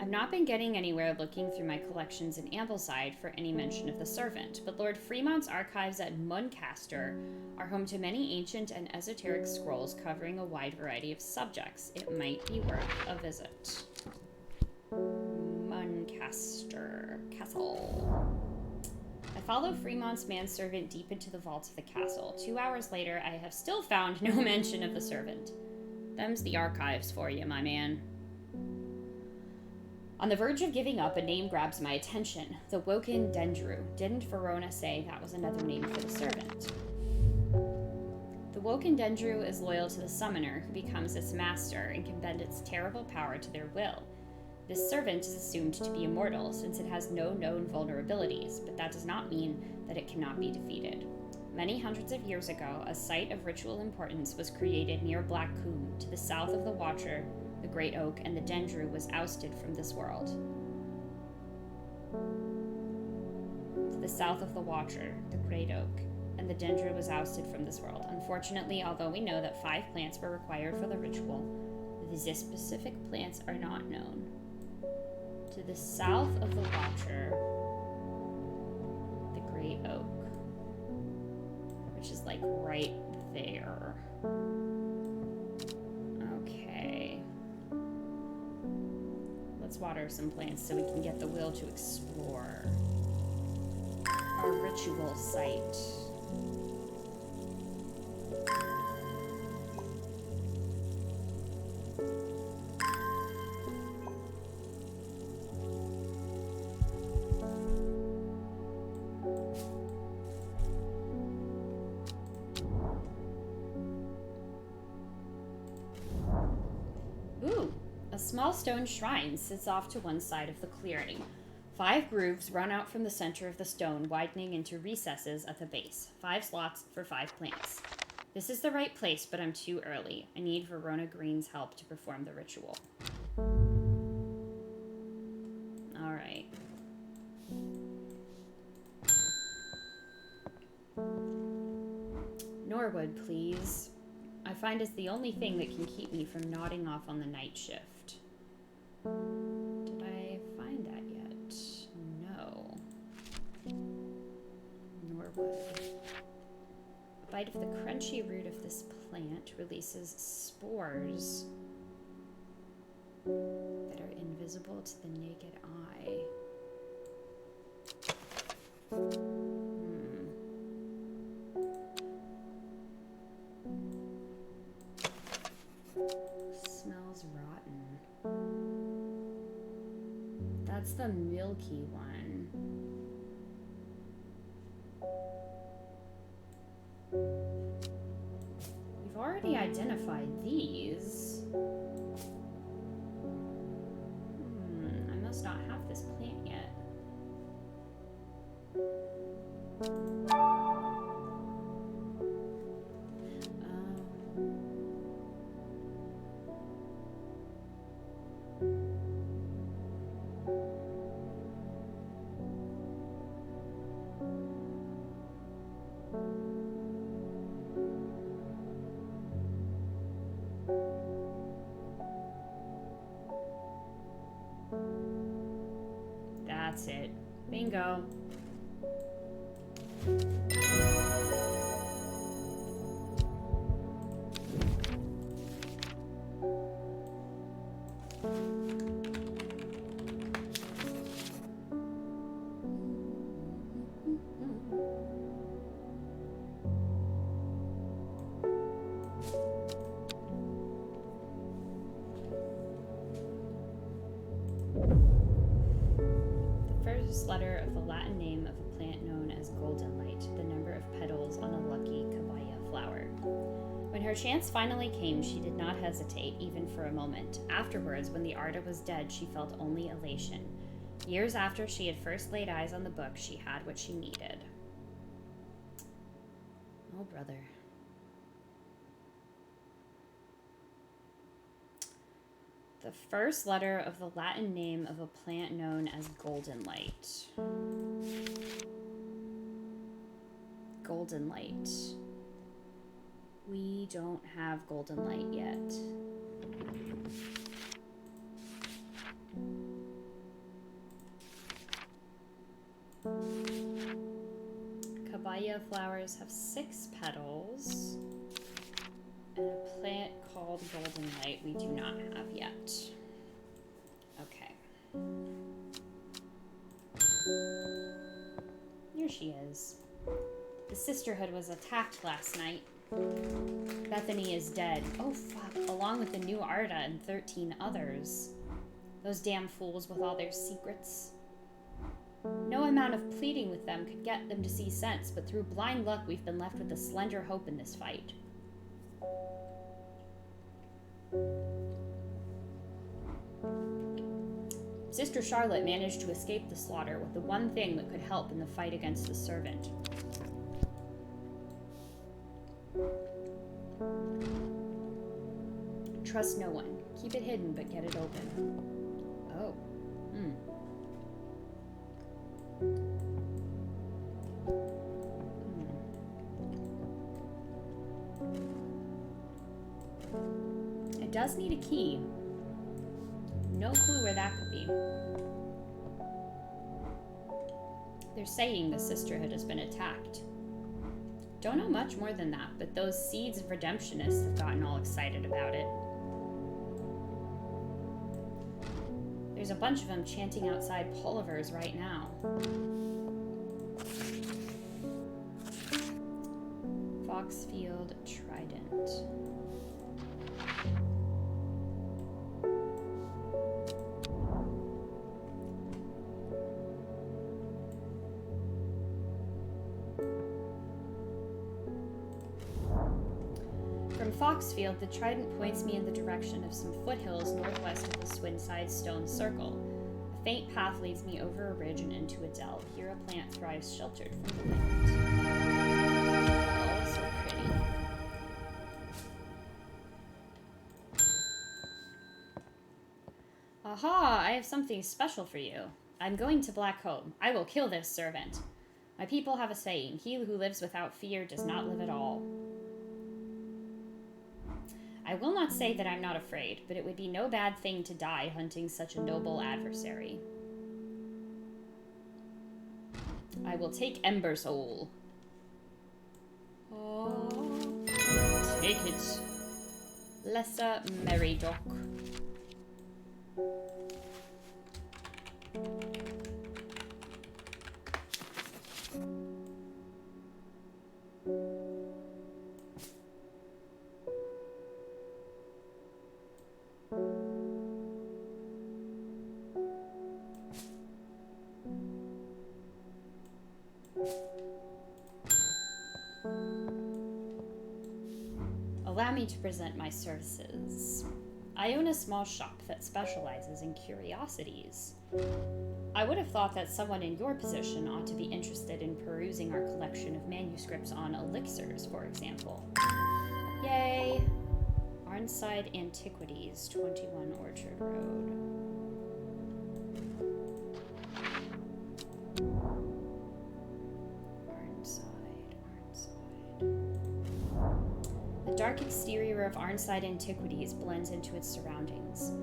S1: I've not been getting anywhere looking through my collections in Ambleside for any mention of the servant, but Lord Fremont's archives at Muncaster are home to many ancient and esoteric scrolls covering a wide variety of subjects. It might be worth a visit. Muncaster Castle. I follow Fremont's manservant deep into the vaults of the castle. 2 hours later, I have still found no mention of the servant. Them's the archives for you, my man. On the verge of giving up, a name grabs my attention. The Woken Dendru. Didn't Verona say that was another name for the servant? The Woken Dendru is loyal to the summoner, who becomes its master and can bend its terrible power to their will. This servant is assumed to be immortal, since it has no known vulnerabilities, but that does not mean that it cannot be defeated. Many hundreds of years ago, a site of ritual importance was created near Black Combe, to the south of the Watcher, the Great Oak, and the Dendru was ousted from this world. To the south of the Watcher, the Great Oak, and the Dendru was ousted from this world. Unfortunately, although we know that 5 plants were required for the ritual, the specific plants are not known. To the south of the Watcher, the Great Oak, which is like right there. Okay. Let's water some plants so we can get the will to explore our ritual site. small stone shrine sits off to one side of the clearing. 5 grooves run out from the center of the stone, widening into recesses at the base. 5 slots for 5 plants. This is the right place, but I'm too early. I need Verona Green's help to perform the ritual. Alright. Norwood, please. I find it's the only thing that can keep me from nodding off on the night shift. Did I find that yet? No. Norwood. A bite of the crunchy root of this plant releases spores that are invisible to the naked eye. Smells rotten. That's the milky one. We've already identified these. I must not have this plant yet. That's it. Bingo. Letter of the Latin name of a plant known as golden light, the number of petals on a lucky cabaya flower. When her chance finally came, she did not hesitate, even for a moment. Afterwards, when the Arda was dead, she felt only elation. Years after she had first laid eyes on the book, she had what she needed. Oh, brother. The first letter of the Latin name of a plant known as golden light. Golden light. We don't have golden light yet. Cabaya flowers have 6 petals. And a plant called golden light we do not have yet. Okay. Here she is. The sisterhood was attacked last night. Bethany is dead. Oh fuck, along with the new Arda and 13 others. Those damn fools with all their secrets. No amount of pleading with them could get them to see sense, but through blind luck we've been left with a slender hope in this fight. Sister Charlotte managed to escape the slaughter with the one thing that could help in the fight against the servant. Trust no one. Keep it hidden, but get it open. Oh. It does need a key. No clue where that could be. They're saying the sisterhood has been attacked. Don't know much more than that, but those seeds of redemptionists have gotten all excited about it. There's a bunch of them chanting outside Pulliver's right now. Foxfield Trident. From Foxfield, the trident points me in the direction of some foothills northwest of the Swinside Stone Circle. A faint path leads me over a ridge and into a dell. Here a plant thrives sheltered from the wind. Oh, so pretty. Aha! I have something special for you. I'm going to Blackcomb. I will kill this servant. My people have a saying, he who lives without fear does not live at all. I will not say that I'm not afraid, but it would be no bad thing to die hunting such a noble adversary. I will take Ember Soul. Oh, take it. Lesser Meridoc. Allow me to present my services. I own a small shop that specializes in curiosities. I would have thought that someone in your position ought to be interested in perusing our collection of manuscripts on elixirs, for example. Yay! Arnside Antiquities, 21 Orchard Road. The dark exterior of Arnside Antiquities blends into its surroundings.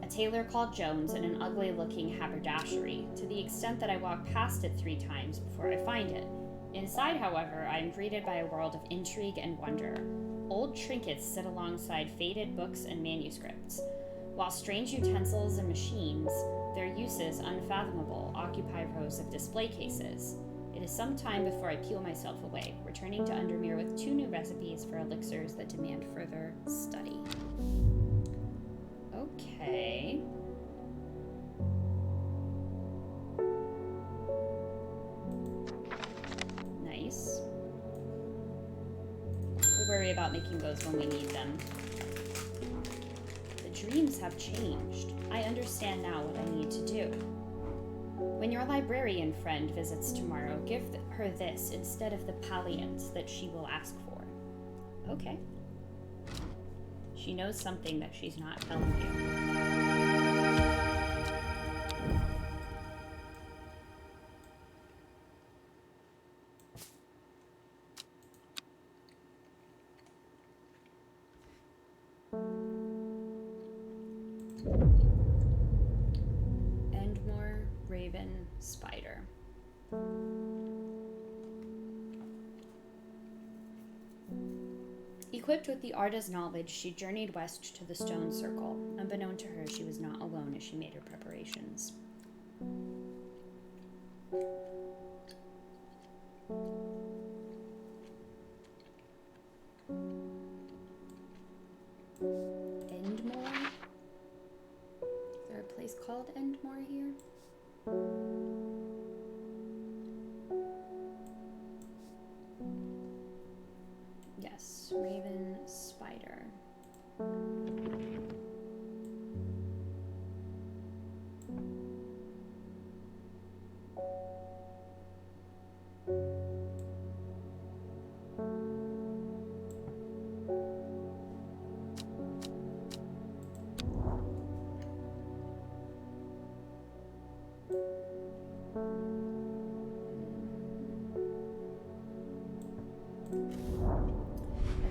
S1: A tailor called Jones and an ugly-looking haberdashery, to the extent that I walk past it 3 times before I find it. Inside, however, I am greeted by a world of intrigue and wonder. Old trinkets sit alongside faded books and manuscripts, while strange utensils and machines, their uses unfathomable, occupy rows of display cases. It is some time before I peel myself away, returning to Undermere with 2 new recipes for elixirs that demand further study. Okay. Nice. We'll worry about making those when we need them. The dreams have changed. I understand now what I need to do. When your librarian friend visits tomorrow, give her this instead of the palliant that she will ask for. Okay. She knows something that she's not telling you. Spider. Equipped with the Arda's knowledge, she journeyed west to the Stone Circle. Unbeknown to her, she was not alone as she made her preparations. Endmore? Is there a place called Endmore here? Yes, Raven Spider.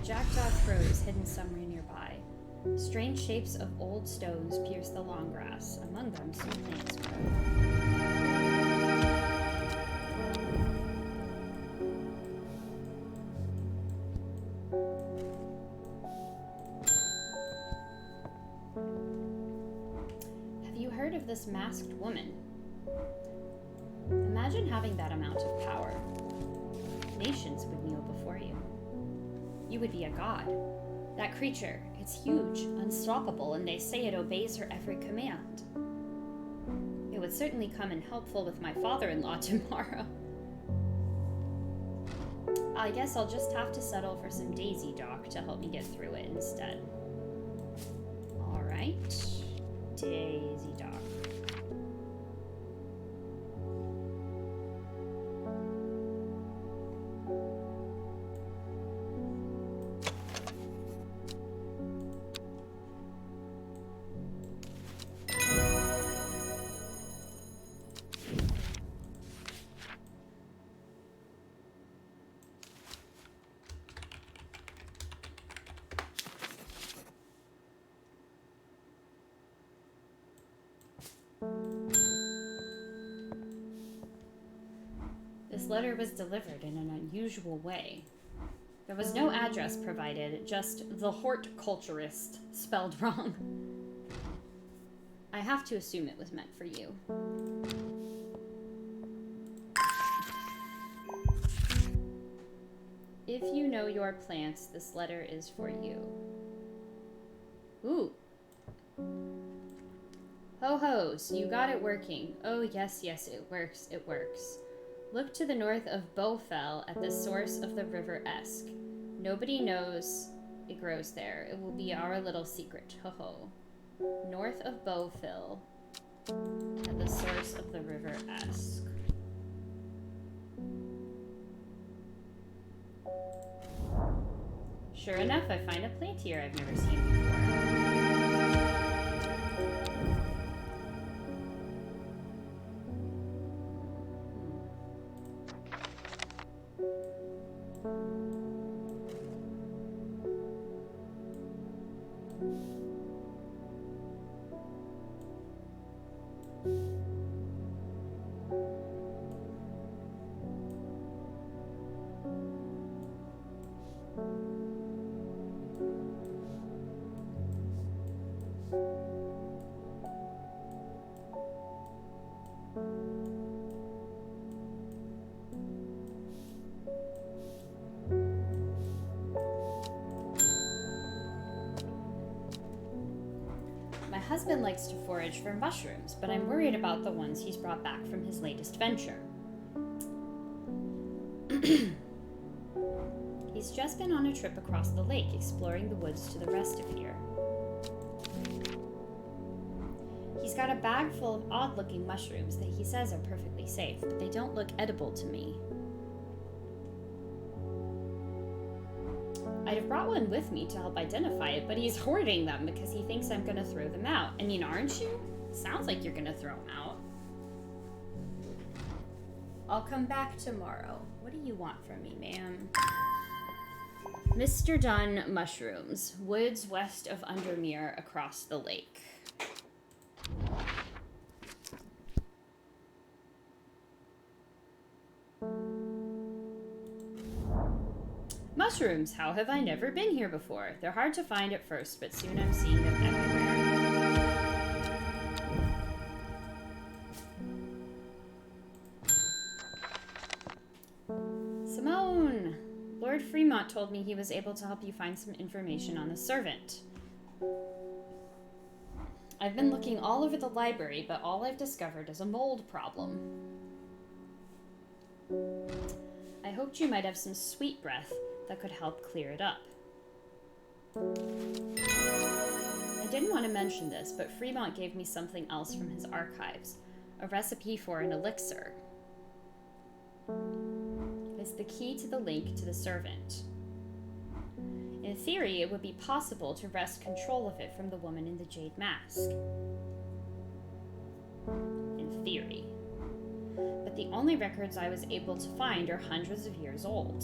S1: Jackdaw crows hidden somewhere nearby. Strange shapes of old stones pierce the long grass. Among them, some plants grow. Have you heard of this masked woman? Imagine having that amount of power. Nations would kneel before you. You would be a god. That creature, it's huge, unstoppable, and they say it obeys her every command. It would certainly come in helpful with my father-in-law tomorrow. I guess I'll just have to settle for some Daisy Dock to help me get through it instead. Alright. Daisy Dock. This letter was delivered in an unusual way. There was no address provided, just the Horticulturist spelled wrong. I have to assume it was meant for you. If you know your plants, this letter is for you. Ooh. Ho-ho, so you got it working. Oh, yes, it works, it works. Look to the north of Bowfell at the source of the River Esk. Nobody knows it grows there. It will be our little secret. Ho-ho. North of Bowfell at the source of the River Esk. Sure enough, I find a plant here I've never seen before. My husband likes to forage for mushrooms, but I'm worried about the ones he's brought back from his latest venture. He's just been on a trip across the lake, exploring the woods to the rest of here. He's got a bag full of odd-looking mushrooms that he says are perfectly safe, but they don't look edible to me. I'd have brought one with me to help identify it, but he's hoarding them because he thinks I'm gonna throw them out. I mean, aren't you? Sounds like you're gonna throw them out. I'll come back tomorrow. What do you want from me, ma'am? Mr. Dunn Mushrooms, woods west of Undermere across the lake. Mushrooms, how have I never been here before? They're hard to find at first, but soon I'm seeing them everywhere. Simone! Lord Fremont told me he was able to help you find some information on the servant. I've been looking all over the library, but all I've discovered is a mold problem. I hoped you might have some sweet breath that could help clear it up. I didn't want to mention this, but Fremont gave me something else from his archives, a recipe for an elixir. It's the key to the link to the servant. In theory, it would be possible to wrest control of it from the woman in the jade mask. In theory. But the only records I was able to find are hundreds of years old.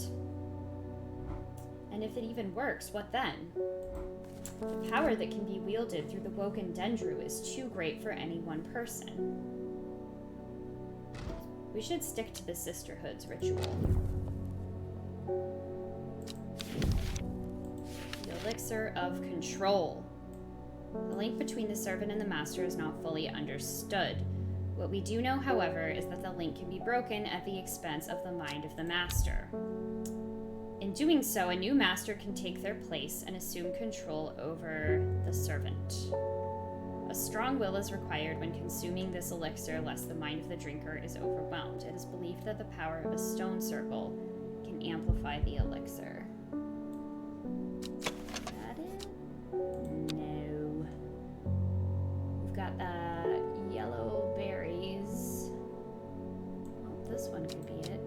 S1: And if it even works, what then? The power that can be wielded through the Woken Dendru is too great for any one person. We should stick to the Sisterhood's ritual. The Elixir of Control. The link between the servant and the master is not fully understood. What we do know, however, is that the link can be broken at the expense of the mind of the master. In doing so, a new master can take their place and assume control over the servant. A strong will is required when consuming this elixir, lest the mind of the drinker is overwhelmed. It is believed that the power of a stone circle can and amplify the elixir. Is that it? No. We've got the yellow berries. Oh, this one could be it.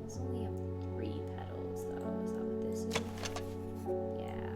S1: This only have 3 petals though. Is that what this is? Yeah.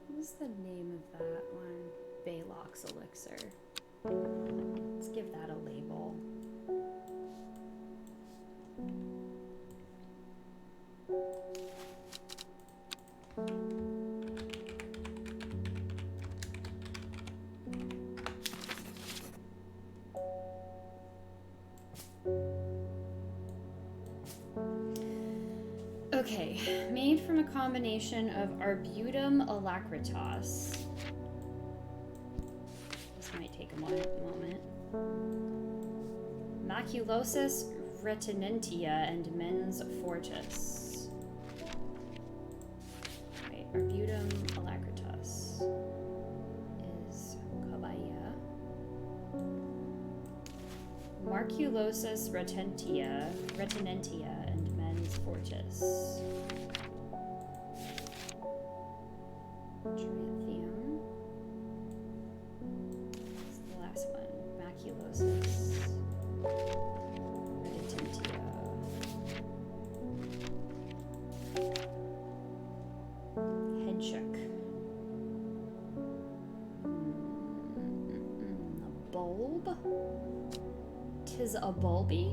S1: What's the name of that one? Baylock's elixir. Let's give that a label. Okay, made from a combination of Arbutum alacritas. This might take a moment. Maculosus retinentia and Mens fortis. Wait, Arbutum alacritas is Cabaya. Maculosus retinentia and Mens fortis. Tranthium. That's the last one. Maculosus retinentia. Headshook. A bulb? 'Tis a bulby?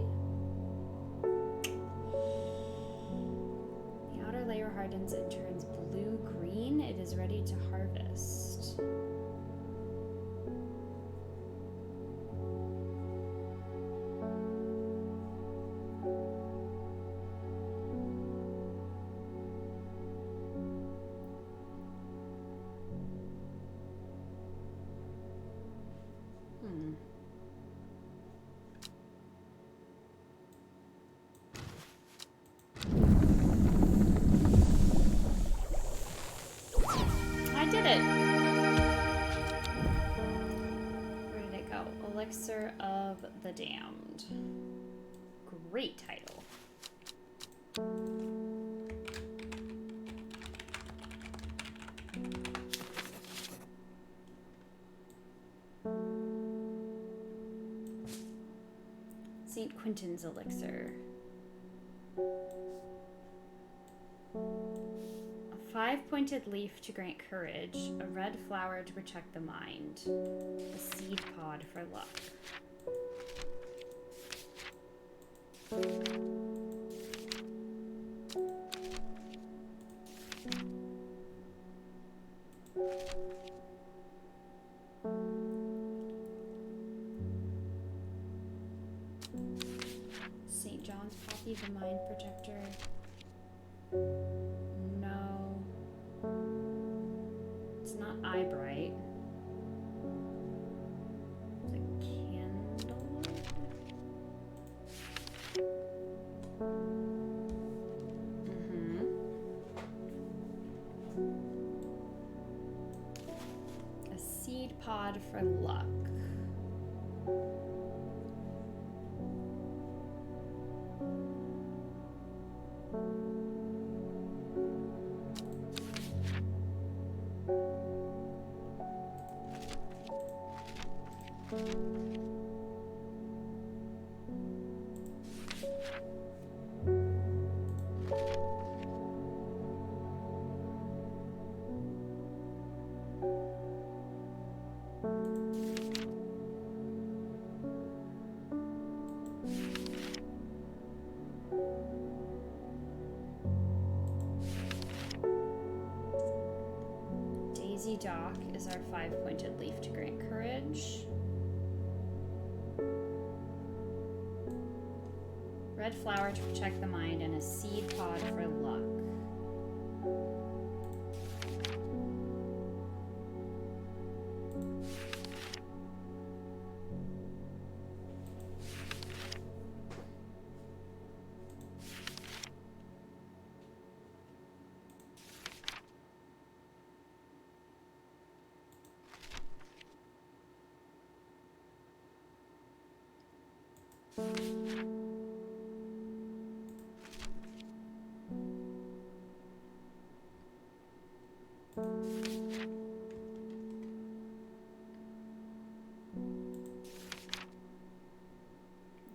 S1: The outer layer hardens and turns blue-green. It is ready to harvest. I did it! Where did it go? Elixir of the Damned. Great title. St. Quentin's elixir. A 5-pointed leaf to grant courage, a red flower to protect the mind, a seed pod for luck. St. John's poppy, the mind protector. No. It's not eye bright. It's a candle. A seed pod for luck. Easy Dock is our 5-pointed leaf to grant courage. Red flower to protect the mind, and a seed pod for luck.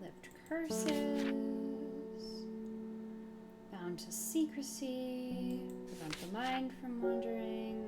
S1: Lift curses. Bound to secrecy. Prevent the mind from wandering.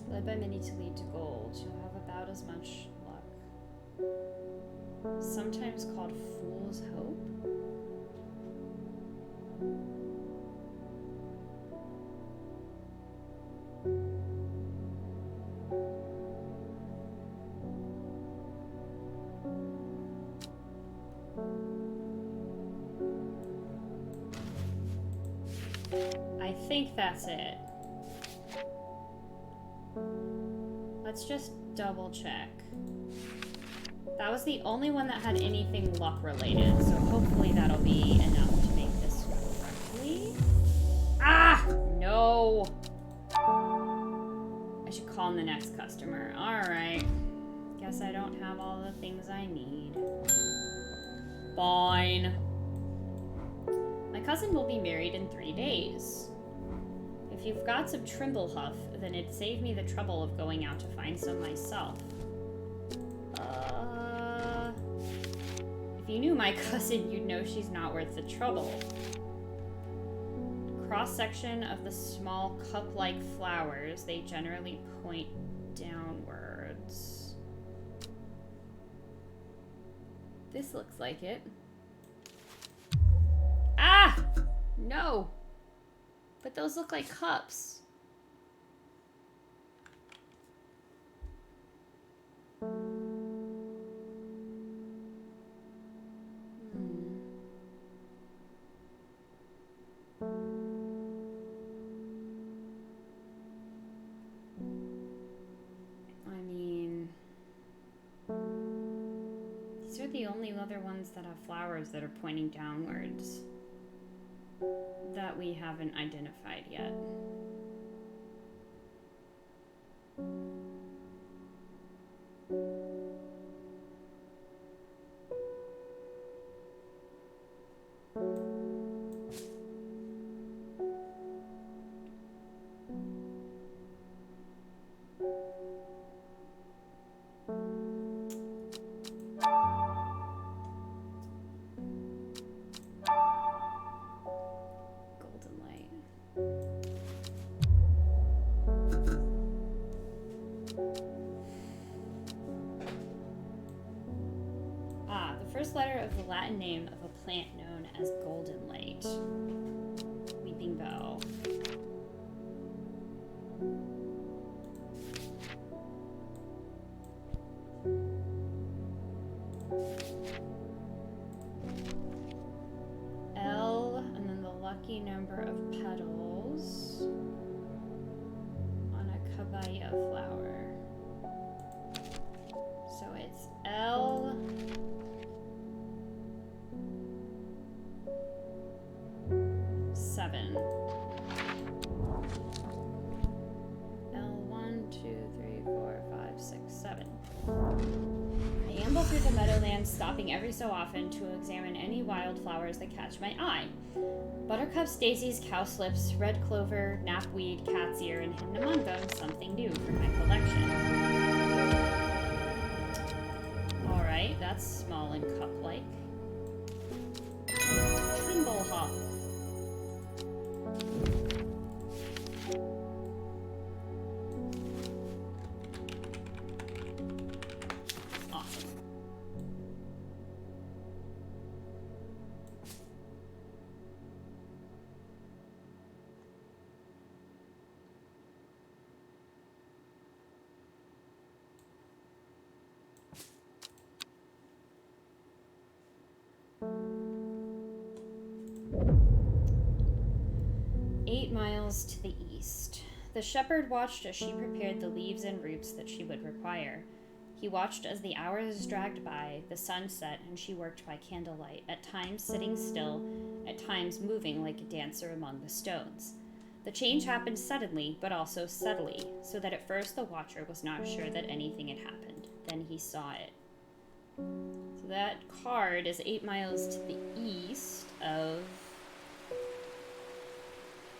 S1: Led by many to lead to gold, you'll have about as much luck. Sometimes called Fool's Hope. I think that's it. Let's just double check. That was the only one that had anything luck related, so hopefully that'll be enough to make this correctly. Ah! No! I should call in the next customer. Alright. Guess I don't have all the things I need. Fine. My cousin will be married in 3 days. If you've got some Trimblehuff, then it'd save me the trouble of going out to find some myself. If you knew my cousin, you'd know she's not worth the trouble. Cross-section of the small cup-like flowers, they generally point downwards. This looks like it. Ah! No! But those look like cups. I mean, these are the only other ones that have flowers that are pointing downwards that we haven't identified yet. Letter of the Latin name of a plant known as golden light. Weeping bow. L, and then the lucky number of petals on a cabaya flower. So it's L. L1, 2, 3, 4, 5, 6, 7. I amble through the meadowlands, stopping every so often to examine any wildflowers that catch my eye. Buttercups, daisies, cowslips, red clover, knapweed, cat's ear, and hidden among them, something new for my collection. Alright, that's small and cup-like. Trimblehop. Awesome. Miles to the east. The shepherd watched as she prepared the leaves and roots that she would require. He watched as the hours dragged by, the sun set, and she worked by candlelight, at times sitting still, at times moving like a dancer among the stones. The change happened suddenly, but also subtly, so that at first the watcher was not sure that anything had happened. Then he saw it. So that card is 8 miles to the east of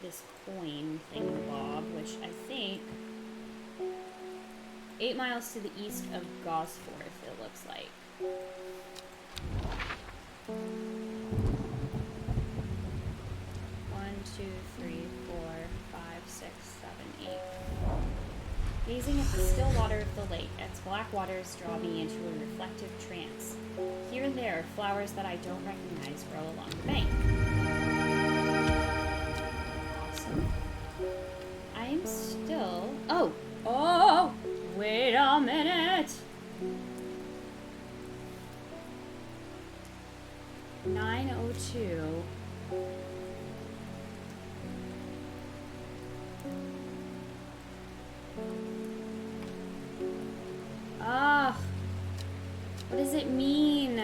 S1: this coin thingamabob, which I think 8 miles to the east of Gosforth, it looks like. 1, 2, 3, 4, 5, 6, 7, 8. Gazing at the still water of the lake, its black waters draw me into a reflective trance. Here and there, flowers that I don't recognize grow along the bank. I'm still... Oh! Wait a minute! 9:02. Ugh. What does it mean?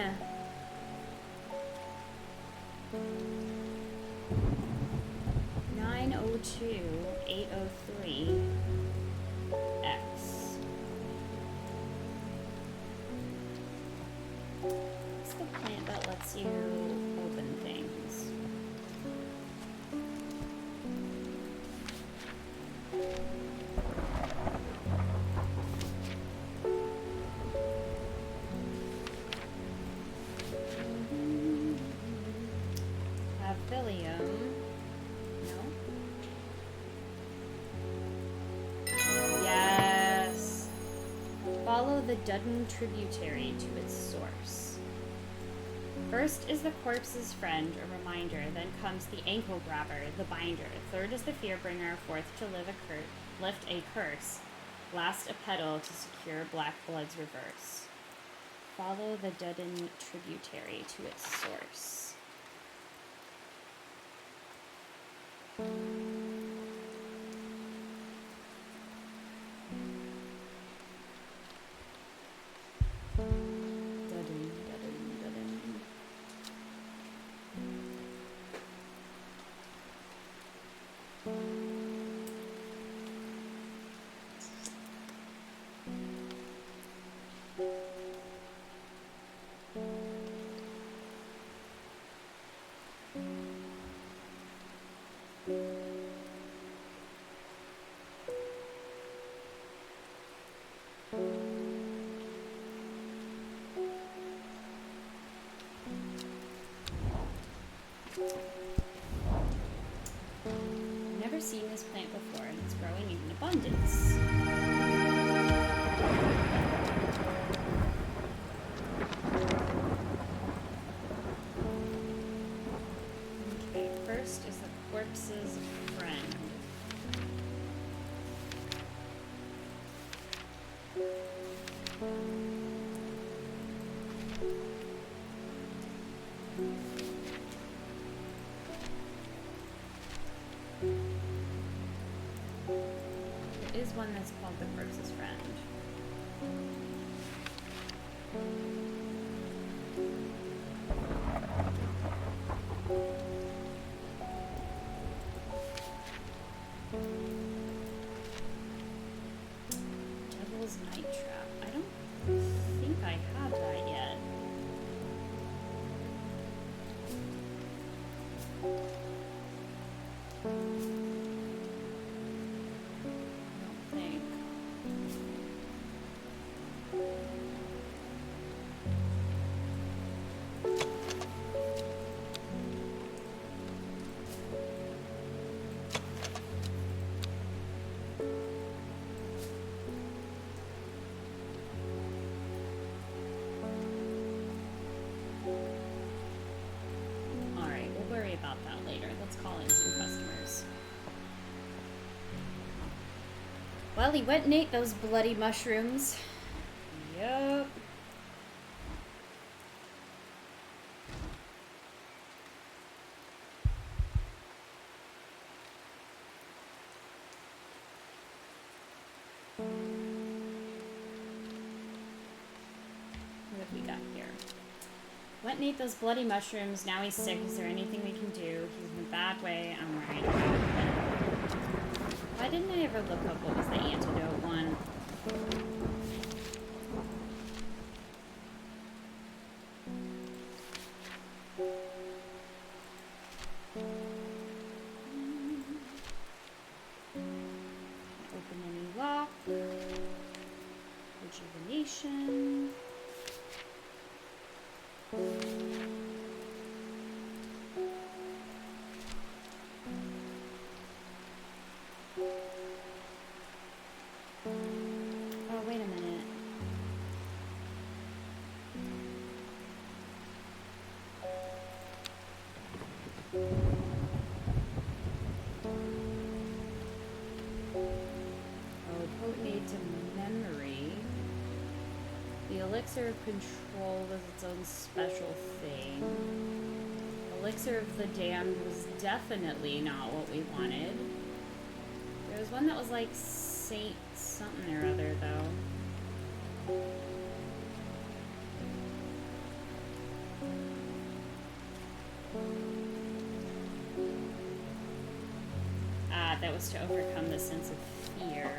S1: (9:02) 8:03 X. What's the plant that lets you open things? Pavilium. Follow the Dudden tributary to its source. First is the corpse's friend, a reminder, then comes the ankle grabber, the binder. Third is the fear bringer, fourth to lift a curse. Last a petal to secure black blood's reverse. Follow the Dudden tributary to its source. Never seen this plant before, and it's growing in abundance. Okay, first is the corpse's friend. There is one that's called the corpse's friend. Devil's Night Trap. I don't think I have that yet. Let's call in some customers. Well, he went and ate those bloody mushrooms. Yup. What have we got here? Went and ate those bloody mushrooms. Now he's sick. Is there anything we can do? He's in a bad way. I'm worried about him. Why didn't I ever look up what was the antidote one? Open any lock. Rejuvenation. Oh, wait a minute. Oh, potenate to memory. The elixir of control was its own special thing. Elixir of the damned was definitely not what we wanted. There was one that was like Saint something or other, though. Ah, that was to overcome the sense of fear.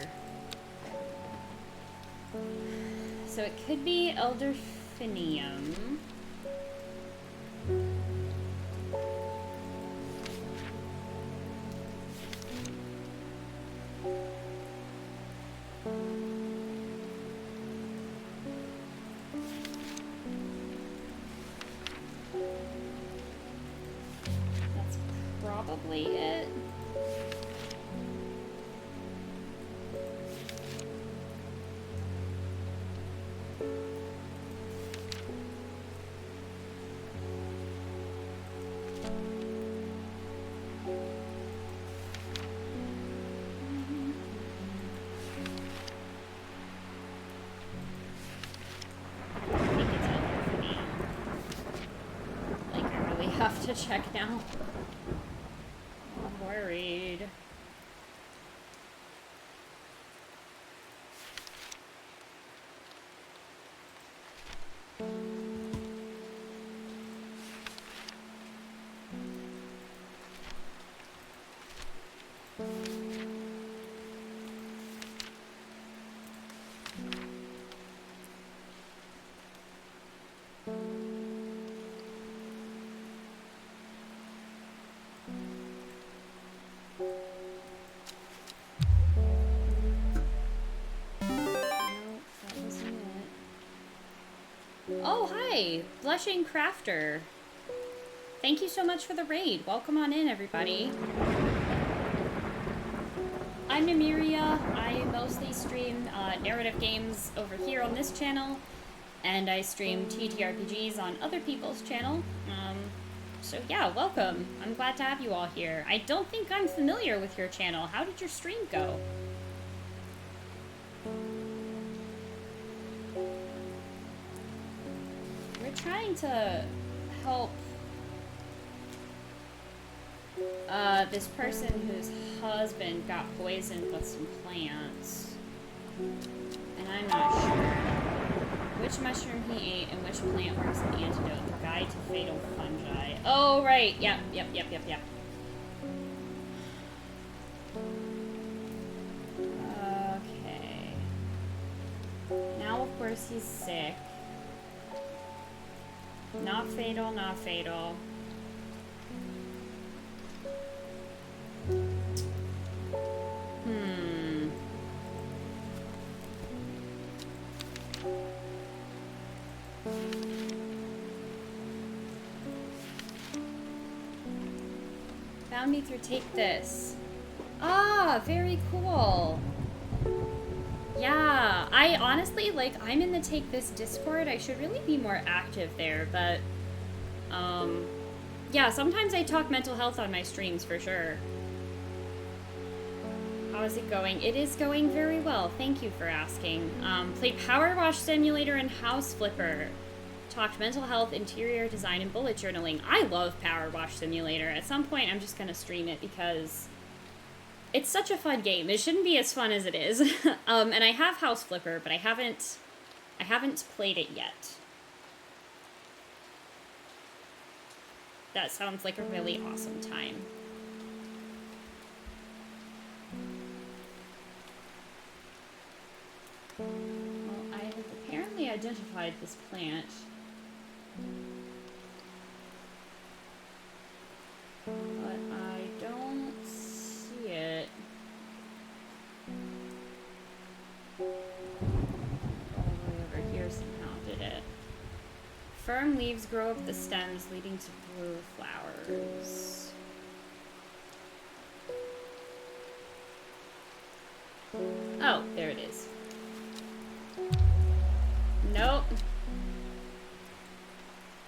S1: So it could be Elderfinium. That's probably it. Have to check now. I'm worried. Oh, hi! Blushing Crafter. Thank you so much for the raid. Welcome on in, everybody. I'm Emiria. I mostly stream narrative games over here on this channel, and I stream TTRPGs on other people's channel. So yeah, welcome. I'm glad to have you all here. I don't think I'm familiar with your channel. How did your stream go? We're trying to help this person whose husband got poisoned with some plants. And I'm not sure which mushroom he ate and which plant works as an antidote. The guide to fatal fungi. Oh, right. Yep. Okay. Now, of course, he's sick. Not fatal, not fatal. Found me through Take This. Ah, very cool. Yeah, I honestly, like, I'm in the Take This Discord. I should really be more active there, but, Yeah, sometimes I talk mental health on my streams for sure. How is it going? It is going very well. Thank you for asking. Played Power Wash Simulator and House Flipper. Talked mental health, interior design, and bullet journaling. I love Power Wash Simulator. At some point, I'm just gonna stream it because it's such a fun game. It shouldn't be as fun as it is. And I have House Flipper, but I haven't played it yet. That sounds like a really awesome time. Well, I have apparently identified this plant. But I don't see it. All the way over here somehow did it. Firm leaves grow up the stems, leading to blue flowers. Oh, there it is. Nope.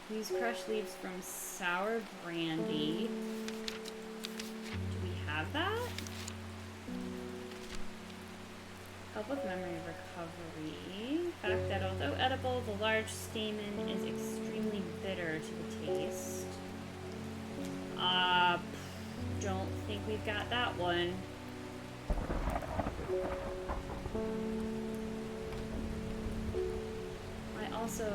S1: Use crushed leaves from sour brandy. Do we have that? Help with memory recovery. Fact that although edible, the large stamen is extremely bitter to the taste. Don't think we've got that one. I also...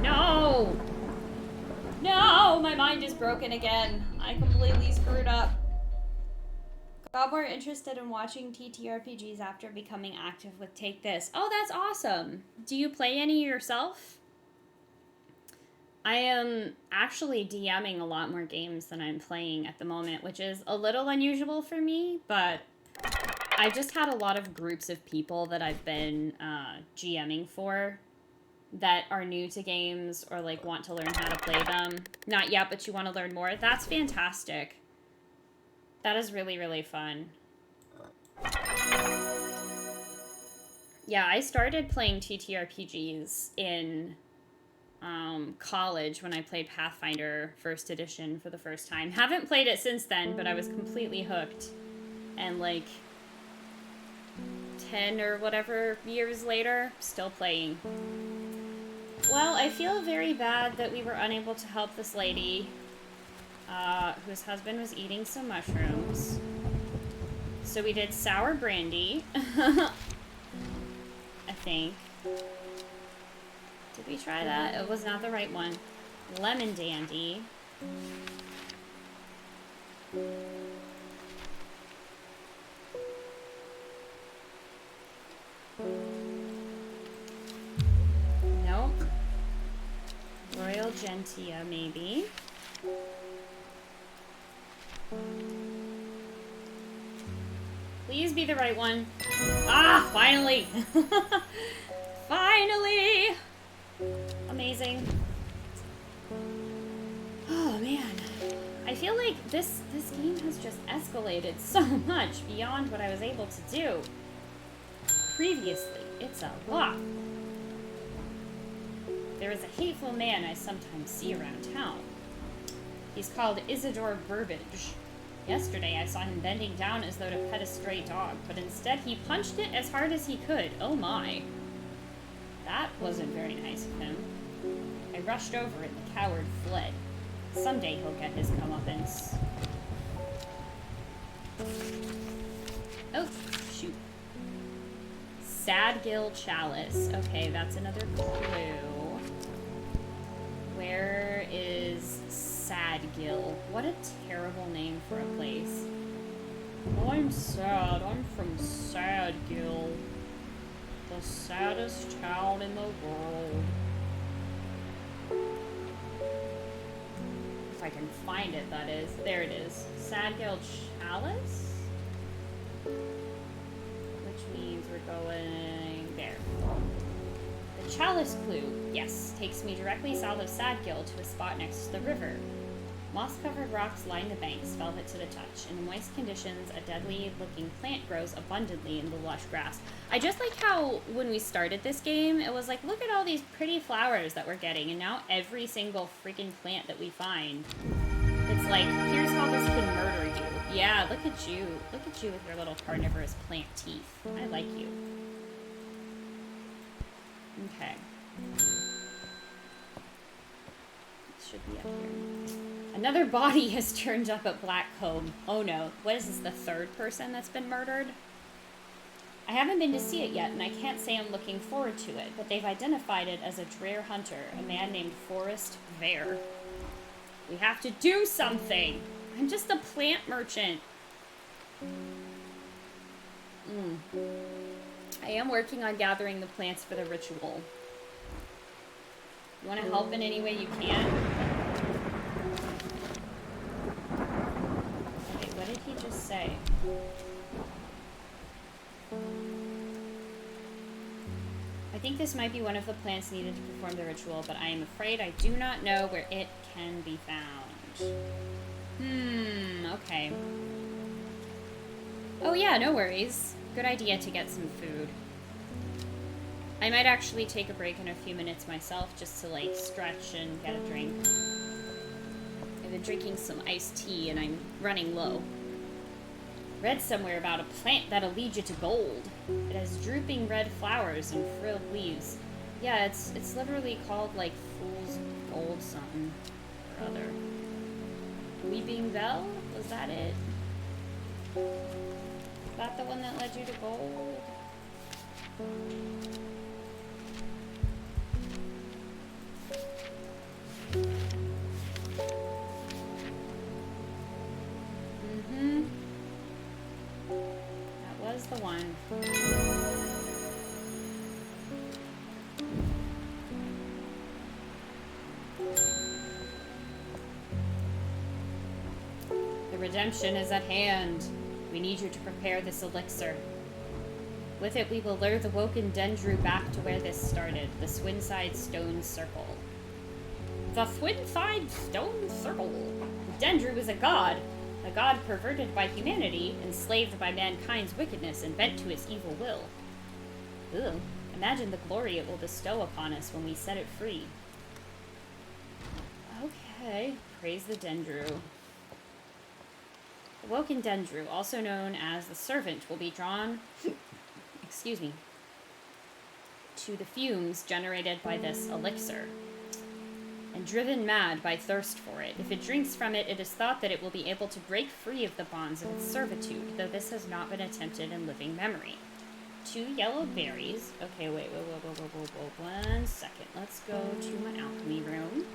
S1: No! No! My mind is broken again. I completely screwed up. Got more interested in watching TTRPGs after becoming active with Take This. Oh, that's awesome. Do you play any yourself? I am actually DMing a lot more games than I'm playing at the moment, which is a little unusual for me, but I just had a lot of groups of people that I've been GMing for that are new to games or like want to learn how to play them. Not yet, but you want to learn more. That's fantastic. That is really, really fun. Yeah, I started playing TTRPGs in college when I played Pathfinder First Edition for the first time. Haven't played it since then, but I was completely hooked. And like 10 or whatever years later, still playing. Well, I feel very bad that we were unable to help this lady whose husband was eating some mushrooms. So we did sour brandy, I think. Did we try that? It was not the right one. Lemon dandy. Nope. Royal Gentia, maybe. Please be the right one. Ah, finally! Finally! Amazing. Oh, man. I feel like this game has just escalated so much beyond what I was able to do previously. It's a lot. There is a hateful man I sometimes see around town. He's called Isidore Burbage. Yesterday I saw him bending down as though to pet a stray dog, but instead he punched it as hard as he could. Oh my. That wasn't very nice of him. I rushed over and the coward fled. Someday he'll get his comeuppance. Oh, shoot. Sadgill Chalice. Okay, that's another clue. Where is Sadgill? What a terrible name for a place. I'm sad. I'm from Sadgill. The saddest town in the world. If I can find it, that is. There it is. Sadgill Chalice? Which means we're going there. The Chalice clue, yes, takes me directly south of Sadgill to a spot next to the river. Moss-covered rocks line the banks, velvet to the touch. In moist conditions, a deadly-looking plant grows abundantly in the lush grass. I just like how, when we started this game, it was like, look at all these pretty flowers that we're getting, and now every single freaking plant that we find, it's like, here's how this can murder you. Yeah, look at you. Look at you with your little carnivorous plant teeth. I like you. Okay. This should be up here. Another body has turned up at Blackcomb. Oh no. What is this, the third person that's been murdered? I haven't been to see it yet, and I can't say I'm looking forward to it, but they've identified it as a Dreer hunter, a man named Forrest Vare. We have to do something! I'm just a plant merchant. I am working on gathering the plants for the ritual. You want to help in any way you can? Okay, what did he just say? I think this might be one of the plants needed to perform the ritual, but I am afraid I do not know where it can be found. Okay. Oh yeah, no worries. Good idea to get some food. I might actually take a break in a few minutes myself just to, like, stretch and get a drink. I've been drinking some iced tea and I'm running low. Read somewhere about a plant that'll lead you to gold. It has drooping red flowers and frilled leaves. Yeah, it's literally called, like, Fool's Gold something or other. Weeping Bell? Was that it? Is that the one that led you to gold? That was the one. The redemption is at hand. We need you to prepare this elixir. With it, we will lure the woken Dendru back to where this started, the Swinside Stone Circle. The Swinside Stone Circle. Dendru is a god perverted by humanity, enslaved by mankind's wickedness, and bent to its evil will. Ugh. Imagine the glory it will bestow upon us when we set it free. Okay. Praise the Dendru. The woken Dendru, also known as the Servant, will be drawn excuse me, to the fumes generated by this elixir, and driven mad by thirst for it. If it drinks from it, it is thought that it will be able to break free of the bonds of its servitude, though this has not been attempted in living memory. 2 yellow berries. Okay, wait, 1 second. Let's go to my alchemy room.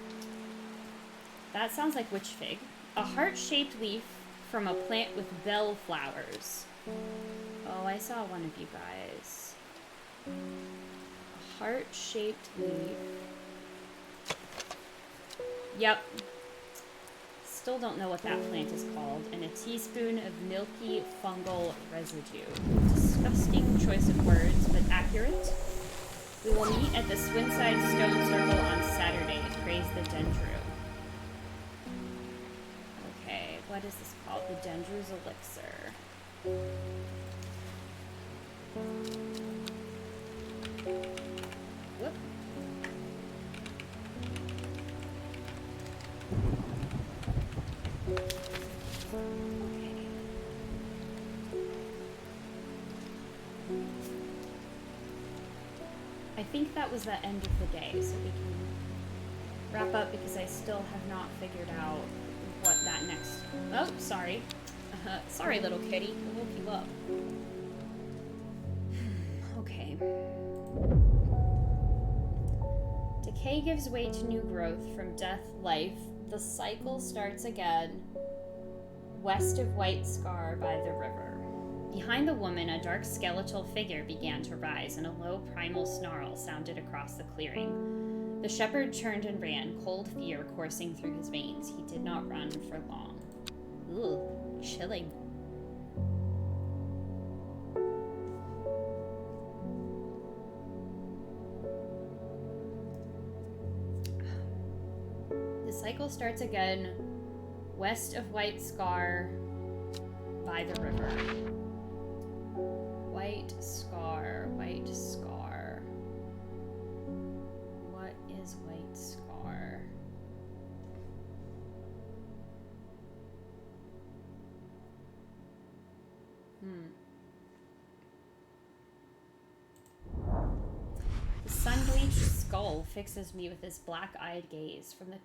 S1: That sounds like witch fig. A heart-shaped leaf from a plant with bell flowers. Oh, I saw one of you guys. A heart-shaped leaf. Yep. Still don't know what that plant is called. And a teaspoon of milky fungal residue. Disgusting choice of words, but accurate. We will meet at the Swinside Stone Circle on Saturday. Praise the Dendru. Okay, what is this called? The Dendru's Elixir. Whoop. I think that was the end of the day, so we can wrap up because I still have not figured out what that next... Oh, sorry. Sorry, little kitty. I woke you up. Okay. Decay gives way to new growth. From death, life. The cycle starts again. West of White Scar by the river. Behind the woman, a dark skeletal figure began to rise, and a low primal snarl sounded across the clearing. The shepherd turned and ran, cold fear coursing through his veins. He did not run for long. Ooh, chilling. The cycle starts again. West of White Scar, by the river. White Scar, White Scar. What is White Scar? The sun-bleached skull fixes me with his black-eyed gaze from a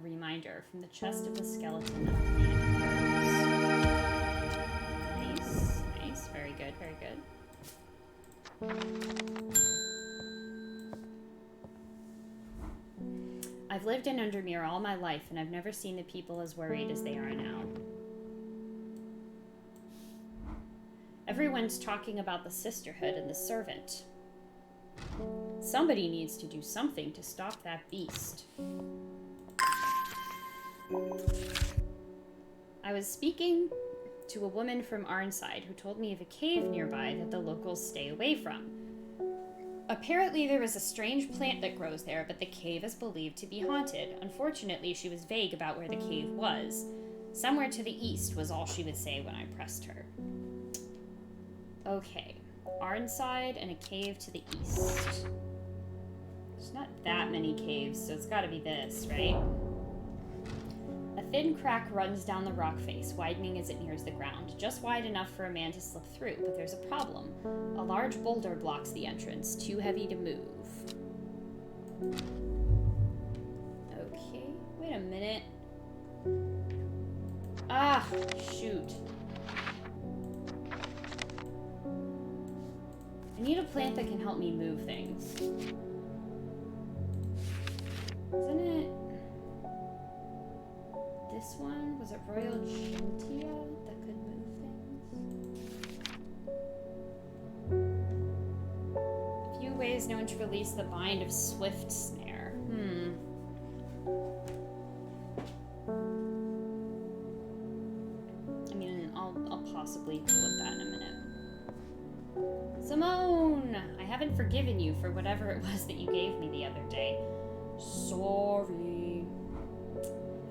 S1: reminder from the chest of the skeleton of a plant. Nice, nice, very good, very good. I've lived in Undermere all my life, and I've never seen the people as worried as they are now. Everyone's talking about the sisterhood and the servant. Somebody needs to do something to stop that beast. I was speaking to a woman from Arnside who told me of a cave nearby that the locals stay away from. Apparently there is a strange plant that grows there, but the cave is believed to be haunted. Unfortunately, she was vague about where the cave was. Somewhere to the east was all she would say when I pressed her. Okay, Arnside and a cave to the east. There's not that many caves, so it's gotta be this, right? A thin crack runs down the rock face, widening as it nears the ground, just wide enough for a man to slip through, but there's a problem. A large boulder blocks the entrance, too heavy to move. Okay, wait a minute. Ah, shoot. I need a plant that can help me move things. Isn't it this one? Was it Royal Gentia that could move things? Few ways known to release the bind of Swift Snare. I mean, I'll possibly deal with that in a minute. Simone! I haven't forgiven you for whatever it was that you gave me the other day. Sorry.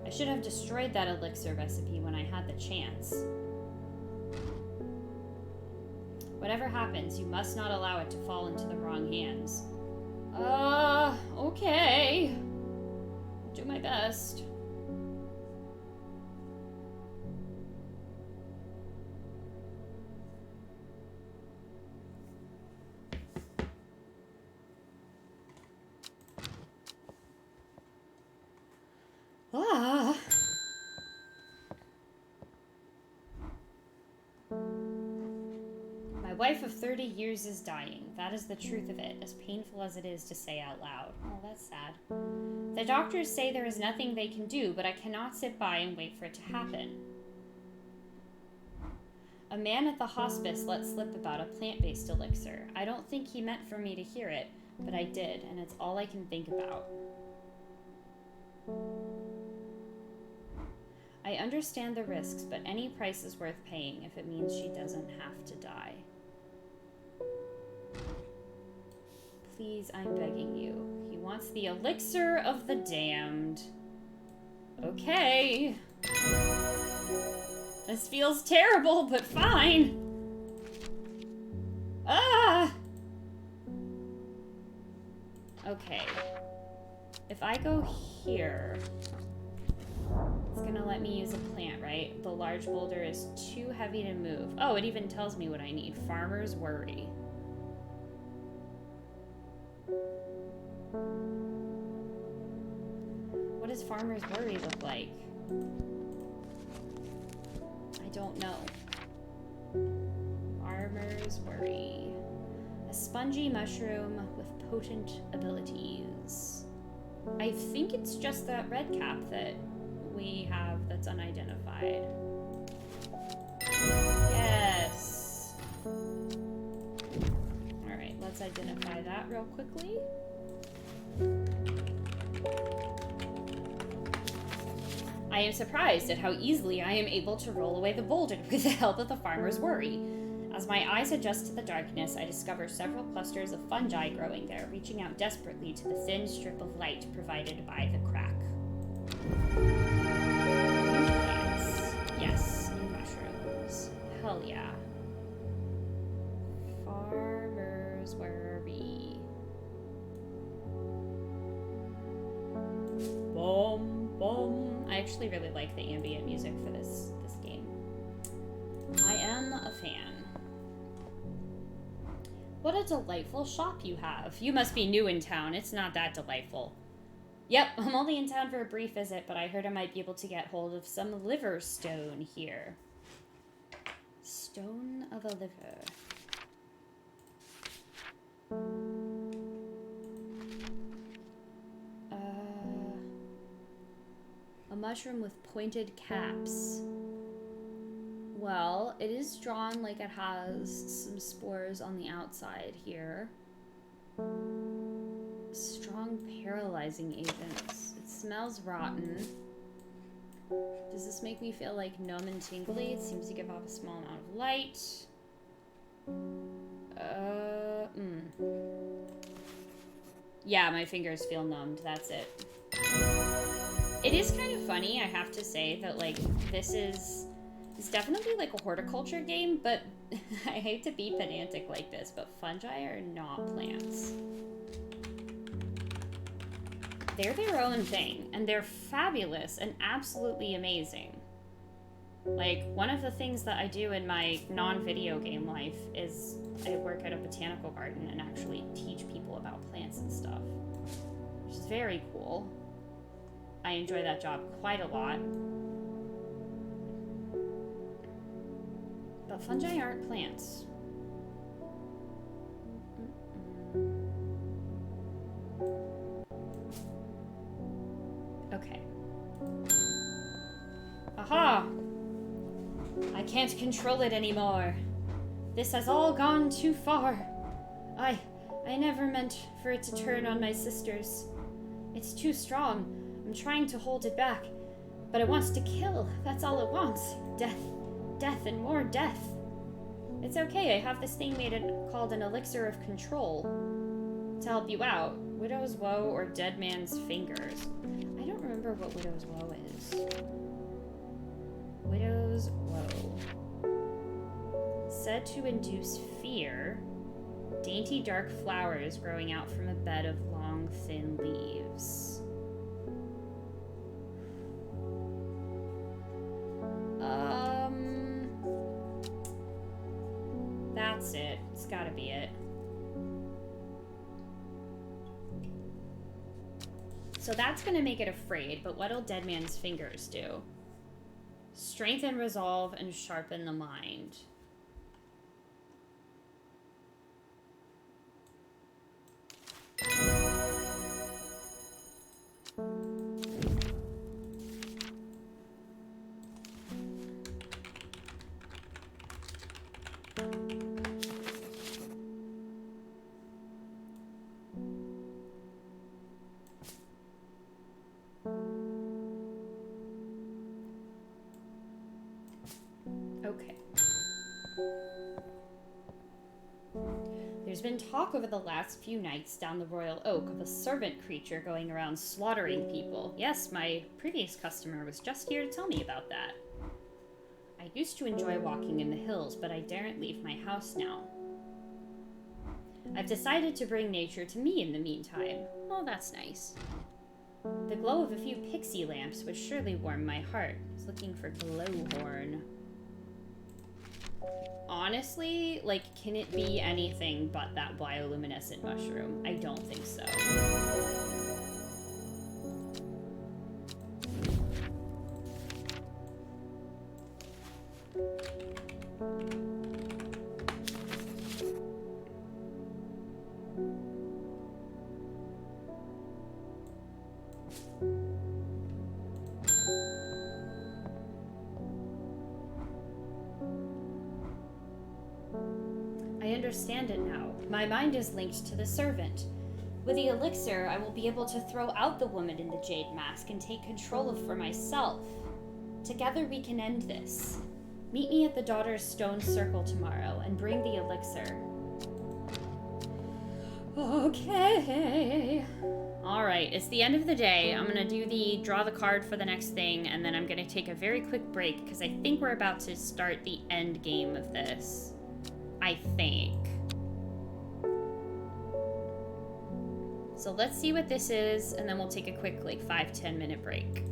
S1: I should have destroyed that elixir recipe when I had the chance. Whatever happens, you must not allow it to fall into the wrong hands. Okay. I'll do my best. My wife of 30 years is dying. That is the truth of it, as painful as it is to say out loud. Oh, that's sad. The doctors say there is nothing they can do, but I cannot sit by and wait for it to happen. A man at the hospice let slip about a plant-based elixir. I don't think he meant for me to hear it, but I did, and it's all I can think about. I understand the risks, but any price is worth paying if it means she doesn't have to die. Please, I'm begging you. He wants the elixir of the damned. Okay. This feels terrible, but fine. Ah! Okay. If I go here, it's gonna let me use a plant, right? The large boulder is too heavy to move. Oh, it even tells me what I need. Farmer's Worry. What does Farmer's Worry look like? I don't know. Farmer's Worry. A spongy mushroom with potent abilities. I think it's just that red cap that we have that's unidentified. Yes. Alright, let's identify that real quickly. I am surprised at how easily I am able to roll away the boulder with the help of the Farmer's Worry. As my eyes adjust to the darkness, I discover several clusters of fungi growing there, reaching out desperately to the thin strip of light provided by the crack. Hell yeah. Farmers, where are we? Boom, boom. I actually really like the ambient music for this game. I am a fan. What a delightful shop you have. You must be new in town. It's not that delightful. Yep, I'm only in town for a brief visit, but I heard I might be able to get hold of some liver stone here. Stone of a liver. A mushroom with pointed caps. Well, it is drawn like it has some spores on the outside here. Strong paralyzing agents. It smells rotten. Does this make me feel like numb and tingly? It seems to give off a small amount of light. Yeah, my fingers feel numbed. That's it. It is kind of funny, I have to say, that, like, this is... It's definitely, like, a horticulture game, but I hate to be pedantic like this, but fungi are not plants. They're their own thing, and they're fabulous and absolutely amazing. Like, one of the things that I do in my non-video game life is I work at a botanical garden and actually teach people about plants and stuff, which is very cool. I enjoy that job quite a lot. But fungi aren't plants. Okay. Aha! I can't control it anymore. This has all gone too far. I never meant for it to turn on my sisters. It's too strong. I'm trying to hold it back, but it wants to kill. That's all it wants. Death. Death and more death. It's okay, I have this thing called an elixir of control to help you out. Widow's Woe or Dead Man's Fingers. I don't remember what Widow's Woe is. Widow's Woe. Said to induce fear. Dainty dark flowers growing out from a bed of long, thin leaves. That's it. It's gotta be it. So that's gonna make it afraid, but what'll Dead Man's Fingers do? Strengthen resolve and sharpen the mind. Okay. There's been talk over the last few nights down the Royal Oak of a servant creature going around slaughtering people. Yes, my previous customer was just here to tell me about that. I used to enjoy walking in the hills, but I daren't leave my house now. I've decided to bring nature to me in the meantime. Oh, that's nice. The glow of a few pixie lamps would surely warm my heart. I was looking for glowhorn. Honestly, like, can it be anything but that bioluminescent mushroom? I don't think so. I understand it now. My mind is linked to the servant. With the elixir, I will be able to throw out the woman in the jade mask and take control of for myself. Together we can end this. Meet me at the Daughter's Stone Circle tomorrow and bring the elixir. Okay. Alright, it's the end of the day. I'm gonna do the draw the card for the next thing, and then I'm gonna take a very quick break, because I think we're about to start the end game of this. I think. So let's see what this is, and then we'll take a quick, 5-10 minute break.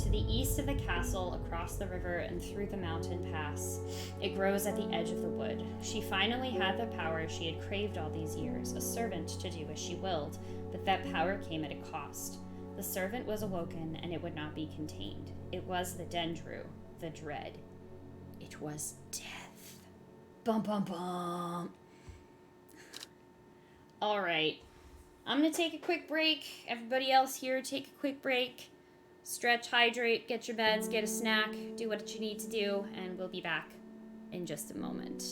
S1: To the east of the castle, across the river, and through the mountain pass, it grows at the edge of the wood. She finally had the power she had craved all these years, a servant to do as she willed, but that power came at a cost. The servant was awoken, and it would not be contained. It was the Dendru, the dread. It was death. Bum bum bum. Alright, I'm gonna take a quick break. Everybody else here, take a quick break. Stretch, hydrate, get your meds, get a snack, do what you need to do, and we'll be back in just a moment.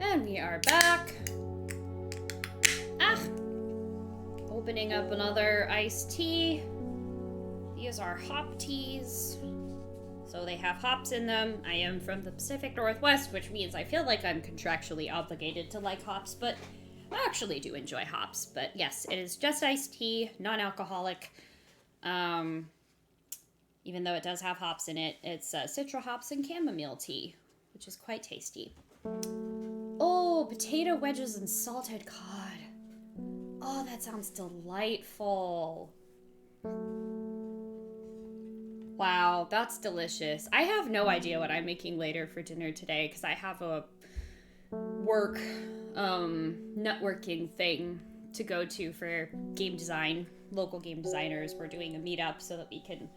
S1: And we are back. Opening up another iced tea. These are hop teas. So they have hops in them. I am from the Pacific Northwest, which means I feel like I'm contractually obligated to like hops, but I actually do enjoy hops. But yes, it is just iced tea, non-alcoholic. Even though it does have hops in it, it's citra hops and chamomile tea, which is quite tasty. Oh, potato wedges and salted cod. Oh, that sounds delightful. Wow, that's delicious. I have no idea what I'm making later for dinner today because I have a work networking thing to go to for game design, local game designers. We're doing a meetup so that we can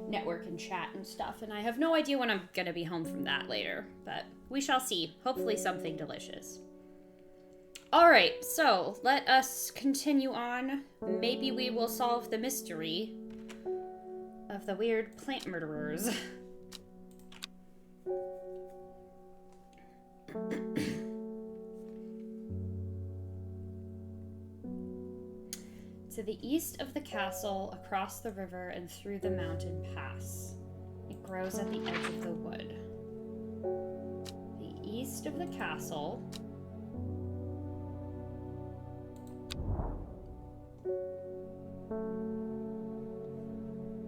S1: network and chat and stuff, and I have no idea when I'm gonna be home from that later, but we shall see. Hopefully something delicious. Alright, so let us continue on. Maybe we will solve the mystery of the weird plant murderers. To the east of the castle, across the river, and through the mountain pass. It grows at the edge of the wood. The east of the castle.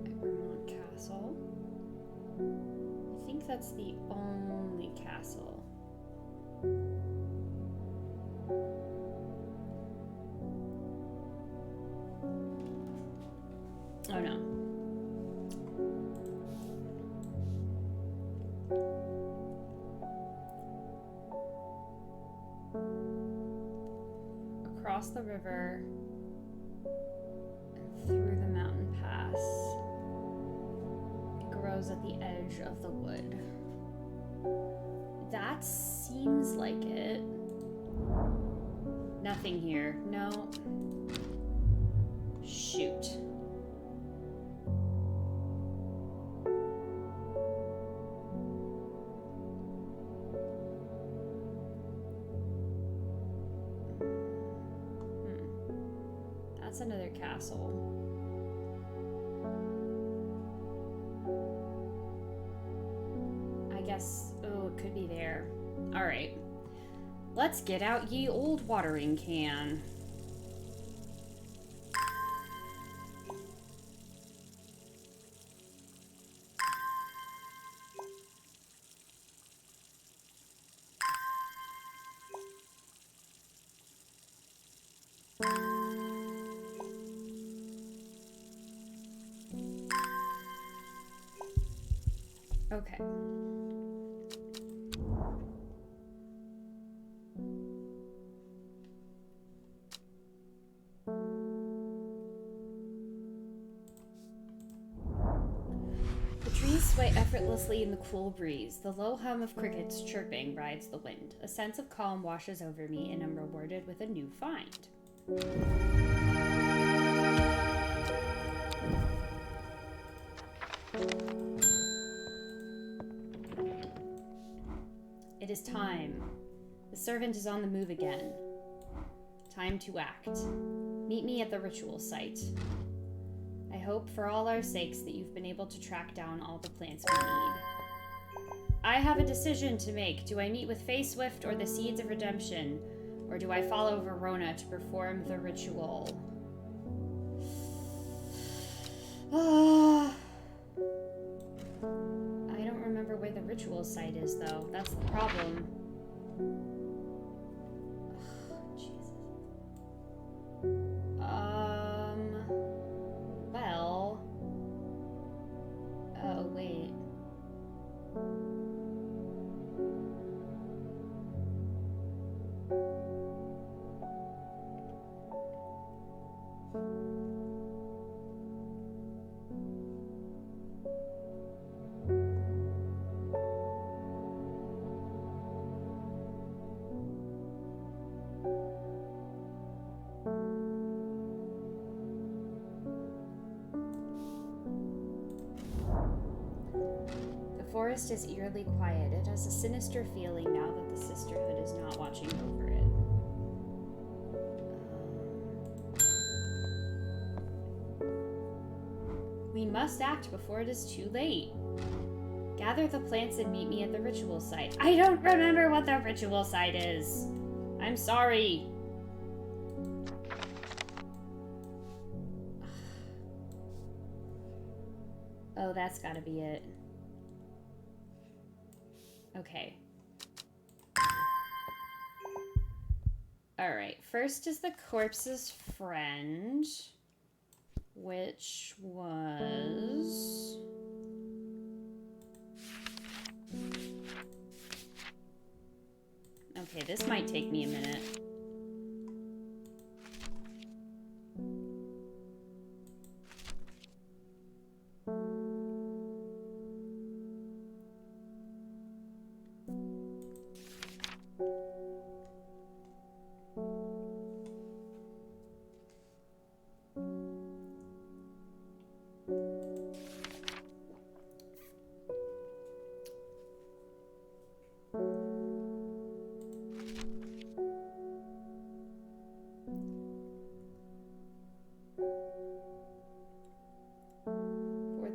S1: Egremont Castle. I think that's the only castle. Oh no. Across the river and through the mountain pass. It grows at the edge of the wood. That seems like it. Nothing here. No. Shoot. That's another castle. I guess, oh, it could be there. All right. Let's get out ye old watering can. Okay. The trees sway effortlessly in the cool breeze. The low hum of crickets chirping rides the wind. A sense of calm washes over me, and I'm rewarded with a new find. It is time. The servant is on the move again. Time to act. Meet me at the ritual site. I hope for all our sakes that you've been able to track down all the plants we need. I have a decision to make. Do I meet with Faye Swift or the Seeds of Redemption? Or do I follow Verona to perform the ritual? I don't remember where the ritual site is, though. That's the problem. Jesus. Well... Oh, wait. The forest is eerily quiet. It has a sinister feeling now that the Sisterhood is not watching over it. We must act before it is too late. Gather the plants and meet me at the ritual site. I don't remember what the ritual site is. I'm sorry. Oh, that's gotta be it. Okay. Alright, first is the corpse's friend, which was... Okay, this might take me a minute.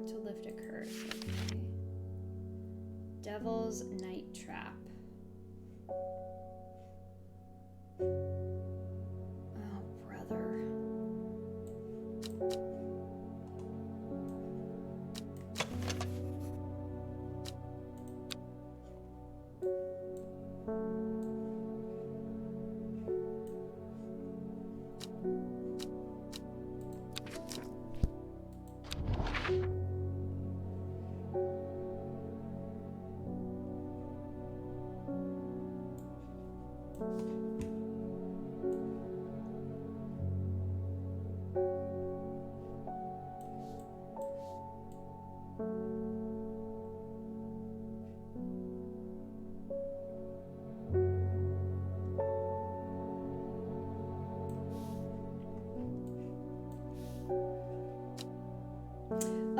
S1: To lift a curse. Okay. Devil's Night Trap. Oh, brother.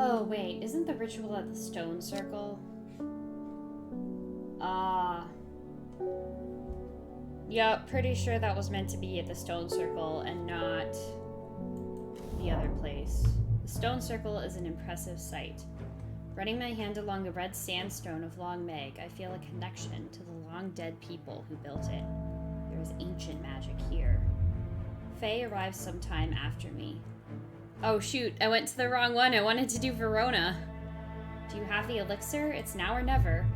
S1: Oh, wait, isn't the ritual at the stone circle? Yeah, pretty sure that was meant to be at the stone circle and not the other place. The stone circle is an impressive sight. Running my hand along the red sandstone of Long Meg, I feel a connection to the long-dead people who built it. There is ancient magic here. Faye arrives sometime after me. Oh shoot, I went to the wrong one. I wanted to do Verona. Do you have the elixir? It's now or never.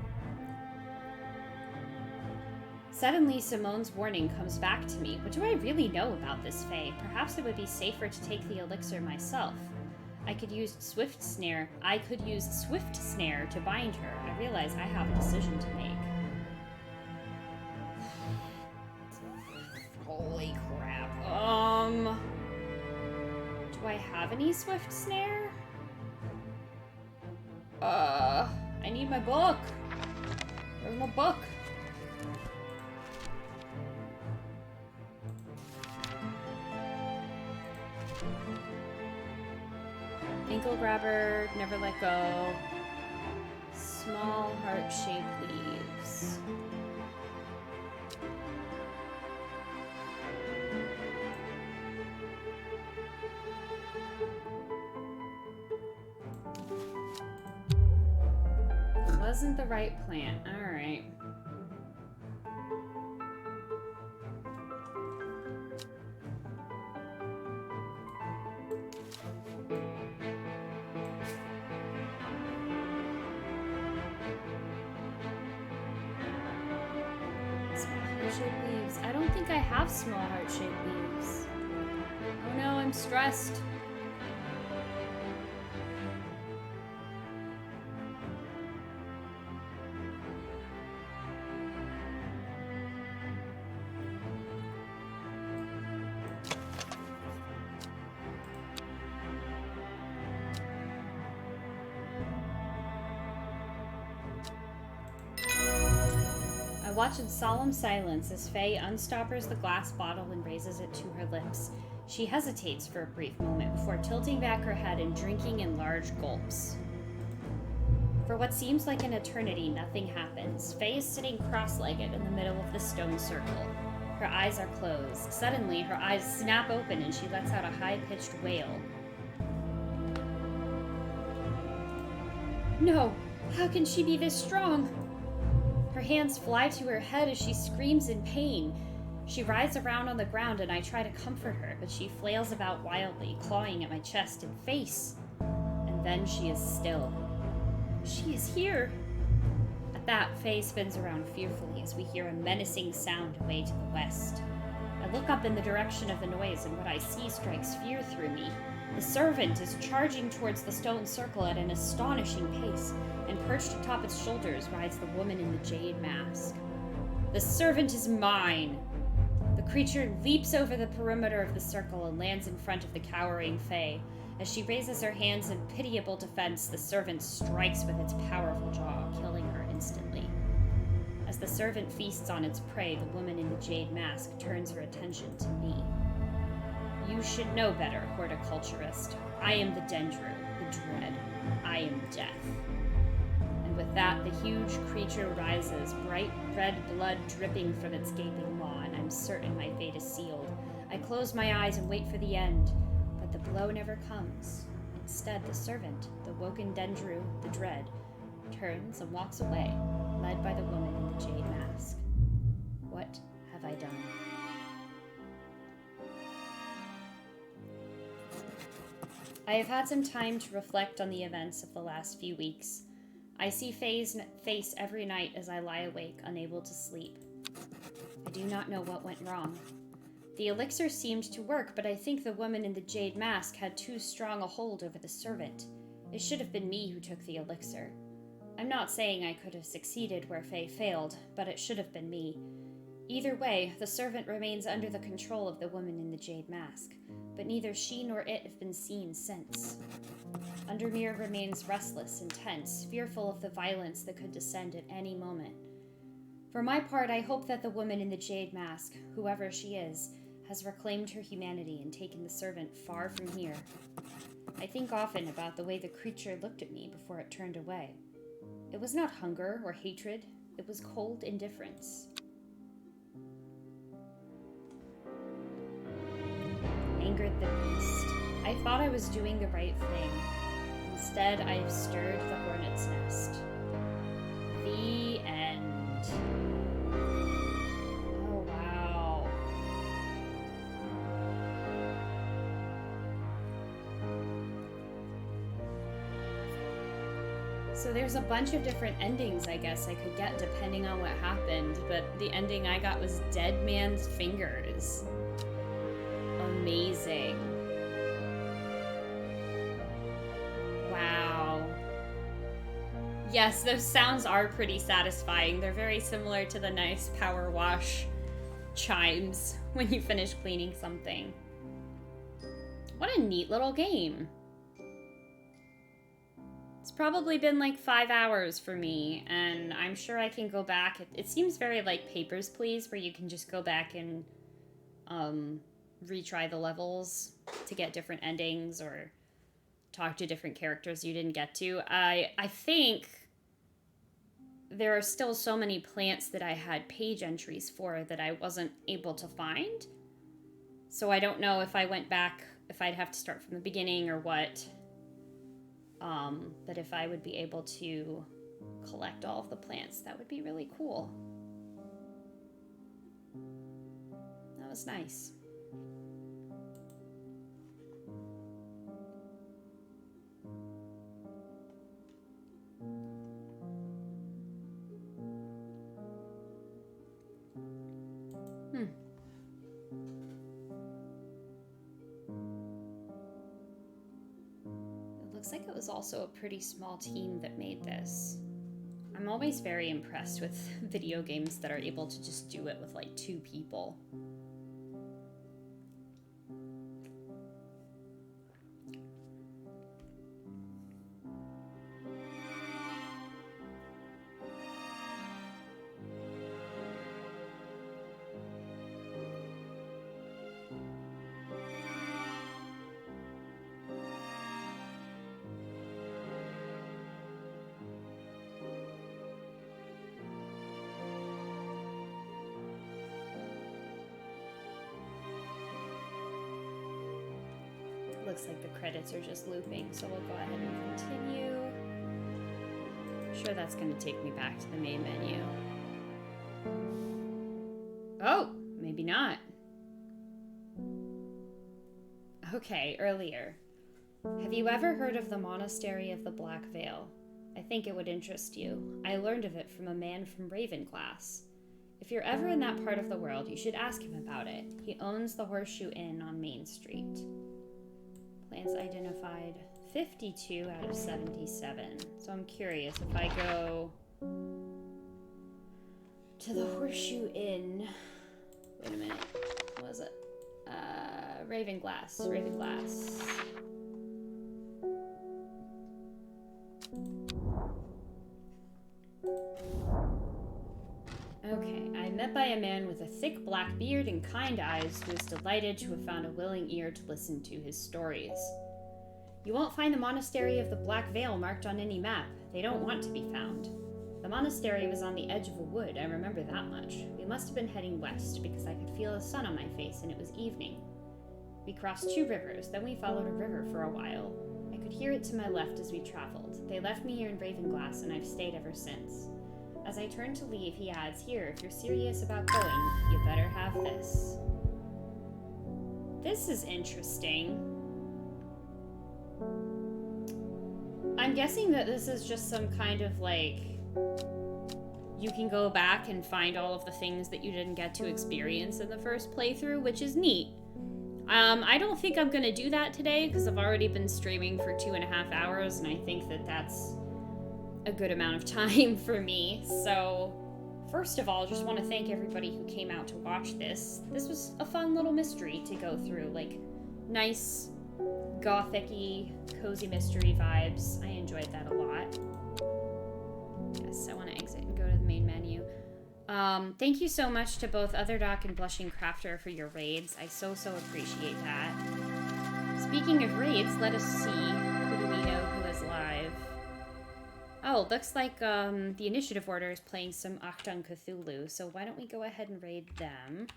S1: Suddenly, Simone's warning comes back to me. What do I really know about this Faye? Perhaps it would be safer to take the elixir myself. I could use Swift Snare to bind her. I realize I have a decision to make. Holy crap. Do I have any Swift Snare? I need my book. Where's my book? Ankle grabber, never let go. Small heart-shaped leaves. Wasn't the right plant. Alright. Small heart-shaped leaves. I don't think I have small heart-shaped leaves. Oh no, I'm stressed. I watch in solemn silence as Faye unstoppers the glass bottle and raises it to her lips. She hesitates for a brief moment before tilting back her head and drinking in large gulps. For what seems like an eternity, nothing happens. Faye is sitting cross-legged in the middle of the stone circle. Her eyes are closed. Suddenly, her eyes snap open and she lets out a high-pitched wail. No! How can she be this strong? Her hands fly to her head as she screams in pain. She writhes around on the ground and I try to comfort her, but she flails about wildly, clawing at my chest and face. And then she is still. She is here! At that, Faye spins around fearfully as we hear a menacing sound away to the west. I look up in the direction of the noise and what I see strikes fear through me. The servant is charging towards the stone circle at an astonishing pace, and perched atop its shoulders rides the woman in the jade mask. The servant is mine! The creature leaps over the perimeter of the circle and lands in front of the cowering Faye. As she raises her hands in pitiable defense, the servant strikes with its powerful jaw, killing her instantly. As the servant feasts on its prey, the woman in the jade mask turns her attention to me. You should know better, horticulturist. I am the Dendru, the Dread. I am death. And with that, the huge creature rises, bright red blood dripping from its gaping maw, and I'm certain my fate is sealed. I close my eyes and wait for the end, but the blow never comes. Instead, the servant, the woken Dendru, the Dread, turns and walks away, led by the woman in the jade mask. What have I done? I have had some time to reflect on the events of the last few weeks. I see Faye's face every night as I lie awake, unable to sleep. I do not know what went wrong. The elixir seemed to work, but I think the woman in the jade mask had too strong a hold over the servant. It should have been me who took the elixir. I'm not saying I could have succeeded where Faye failed, but it should have been me. Either way, the servant remains under the control of the woman in the jade mask, but neither she nor it have been seen since. Undermere remains restless and tense, fearful of the violence that could descend at any moment. For my part, I hope that the woman in the jade mask, whoever she is, has reclaimed her humanity and taken the servant far from here. I think often about the way the creature looked at me before it turned away. It was not hunger or hatred, it was cold indifference. Angered the beast. I thought I was doing the right thing. Instead, I have stirred the hornet's nest. The end. Oh, wow. So there's a bunch of different endings, I guess, I could get depending on what happened, but the ending I got was Dead Man's Fingers. Amazing. Wow. Yes, those sounds are pretty satisfying. They're very similar to the nice power wash chimes when you finish cleaning something. What a neat little game. It's probably been like 5 hours for me, and I'm sure I can go back. It seems very like Papers, Please, where you can just go back and retry the levels to get different endings or talk to different characters you didn't get to. I think there are still so many plants that I had page entries for that I wasn't able to find. So I don't know if I went back, if I'd have to start from the beginning or what. But if I would be able to collect all of the plants. That would be really cool. That was nice. Looks like it was also a pretty small team that made this. I'm always very impressed with video games that are able to just do it with like 2 people. Looks like the credits are just looping, so we'll go ahead and continue. I'm sure that's going to take me back to the main menu. Oh, maybe not. Okay, earlier. Have you ever heard of the Monastery of the Black Veil? I think it would interest you. I learned of it from a man from Ravenglass. If you're ever in that part of the world, you should ask him about it. He owns the Horseshoe Inn on Main Street. Plants identified 52 out of 77. So I'm curious if I go to the Horseshoe Inn. Wait a minute. What was it? Ravenglass. Ravenglass. Okay, I'm met by a man with a thick black beard and kind eyes who is delighted to have found a willing ear to listen to his stories. You won't find the Monastery of the Black Veil marked on any map. They don't want to be found. The monastery was on the edge of a wood, I remember that much. We must have been heading west because I could feel the sun on my face and it was evening. We crossed 2 rivers, then we followed a river for a while. I could hear it to my left as we traveled. They left me here in Ravenglass and I've stayed ever since. As I turn to leave, he adds, here, if you're serious about going, you better have this. This is interesting. I'm guessing that this is just some kind of, like, you can go back and find all of the things that you didn't get to experience in the first playthrough, which is neat. I don't think I'm going to do that today, because I've already been streaming for 2.5 hours, and I think that that's a good amount of time for me. So, first of all, just want to thank everybody who came out to watch this. This was a fun little mystery to go through, like, nice, gothic-y, cozy mystery vibes. I enjoyed that a lot. Yes, I want to exit and go to the main menu. Thank you so much to both Otherdoc and Blushing Crafter for your raids. I so appreciate that. Speaking of raids, let us see who do we know who is live. Oh, looks like the initiative order is playing some Achtung Cthulhu, so why don't we go ahead and raid them.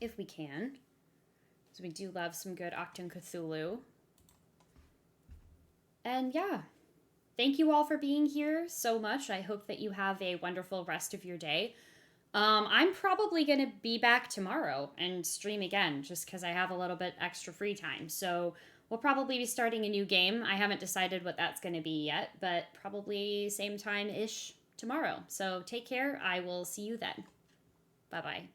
S1: If we can. Because we do love some good Achtung Cthulhu. And yeah, thank you all for being here so much. I hope that you have a wonderful rest of your day. I'm probably going to be back tomorrow and stream again, just because I have a little bit extra free time. So we'll probably be starting a new game. I haven't decided what that's going to be yet, but probably same time-ish tomorrow. So take care. I will see you then. Bye-bye.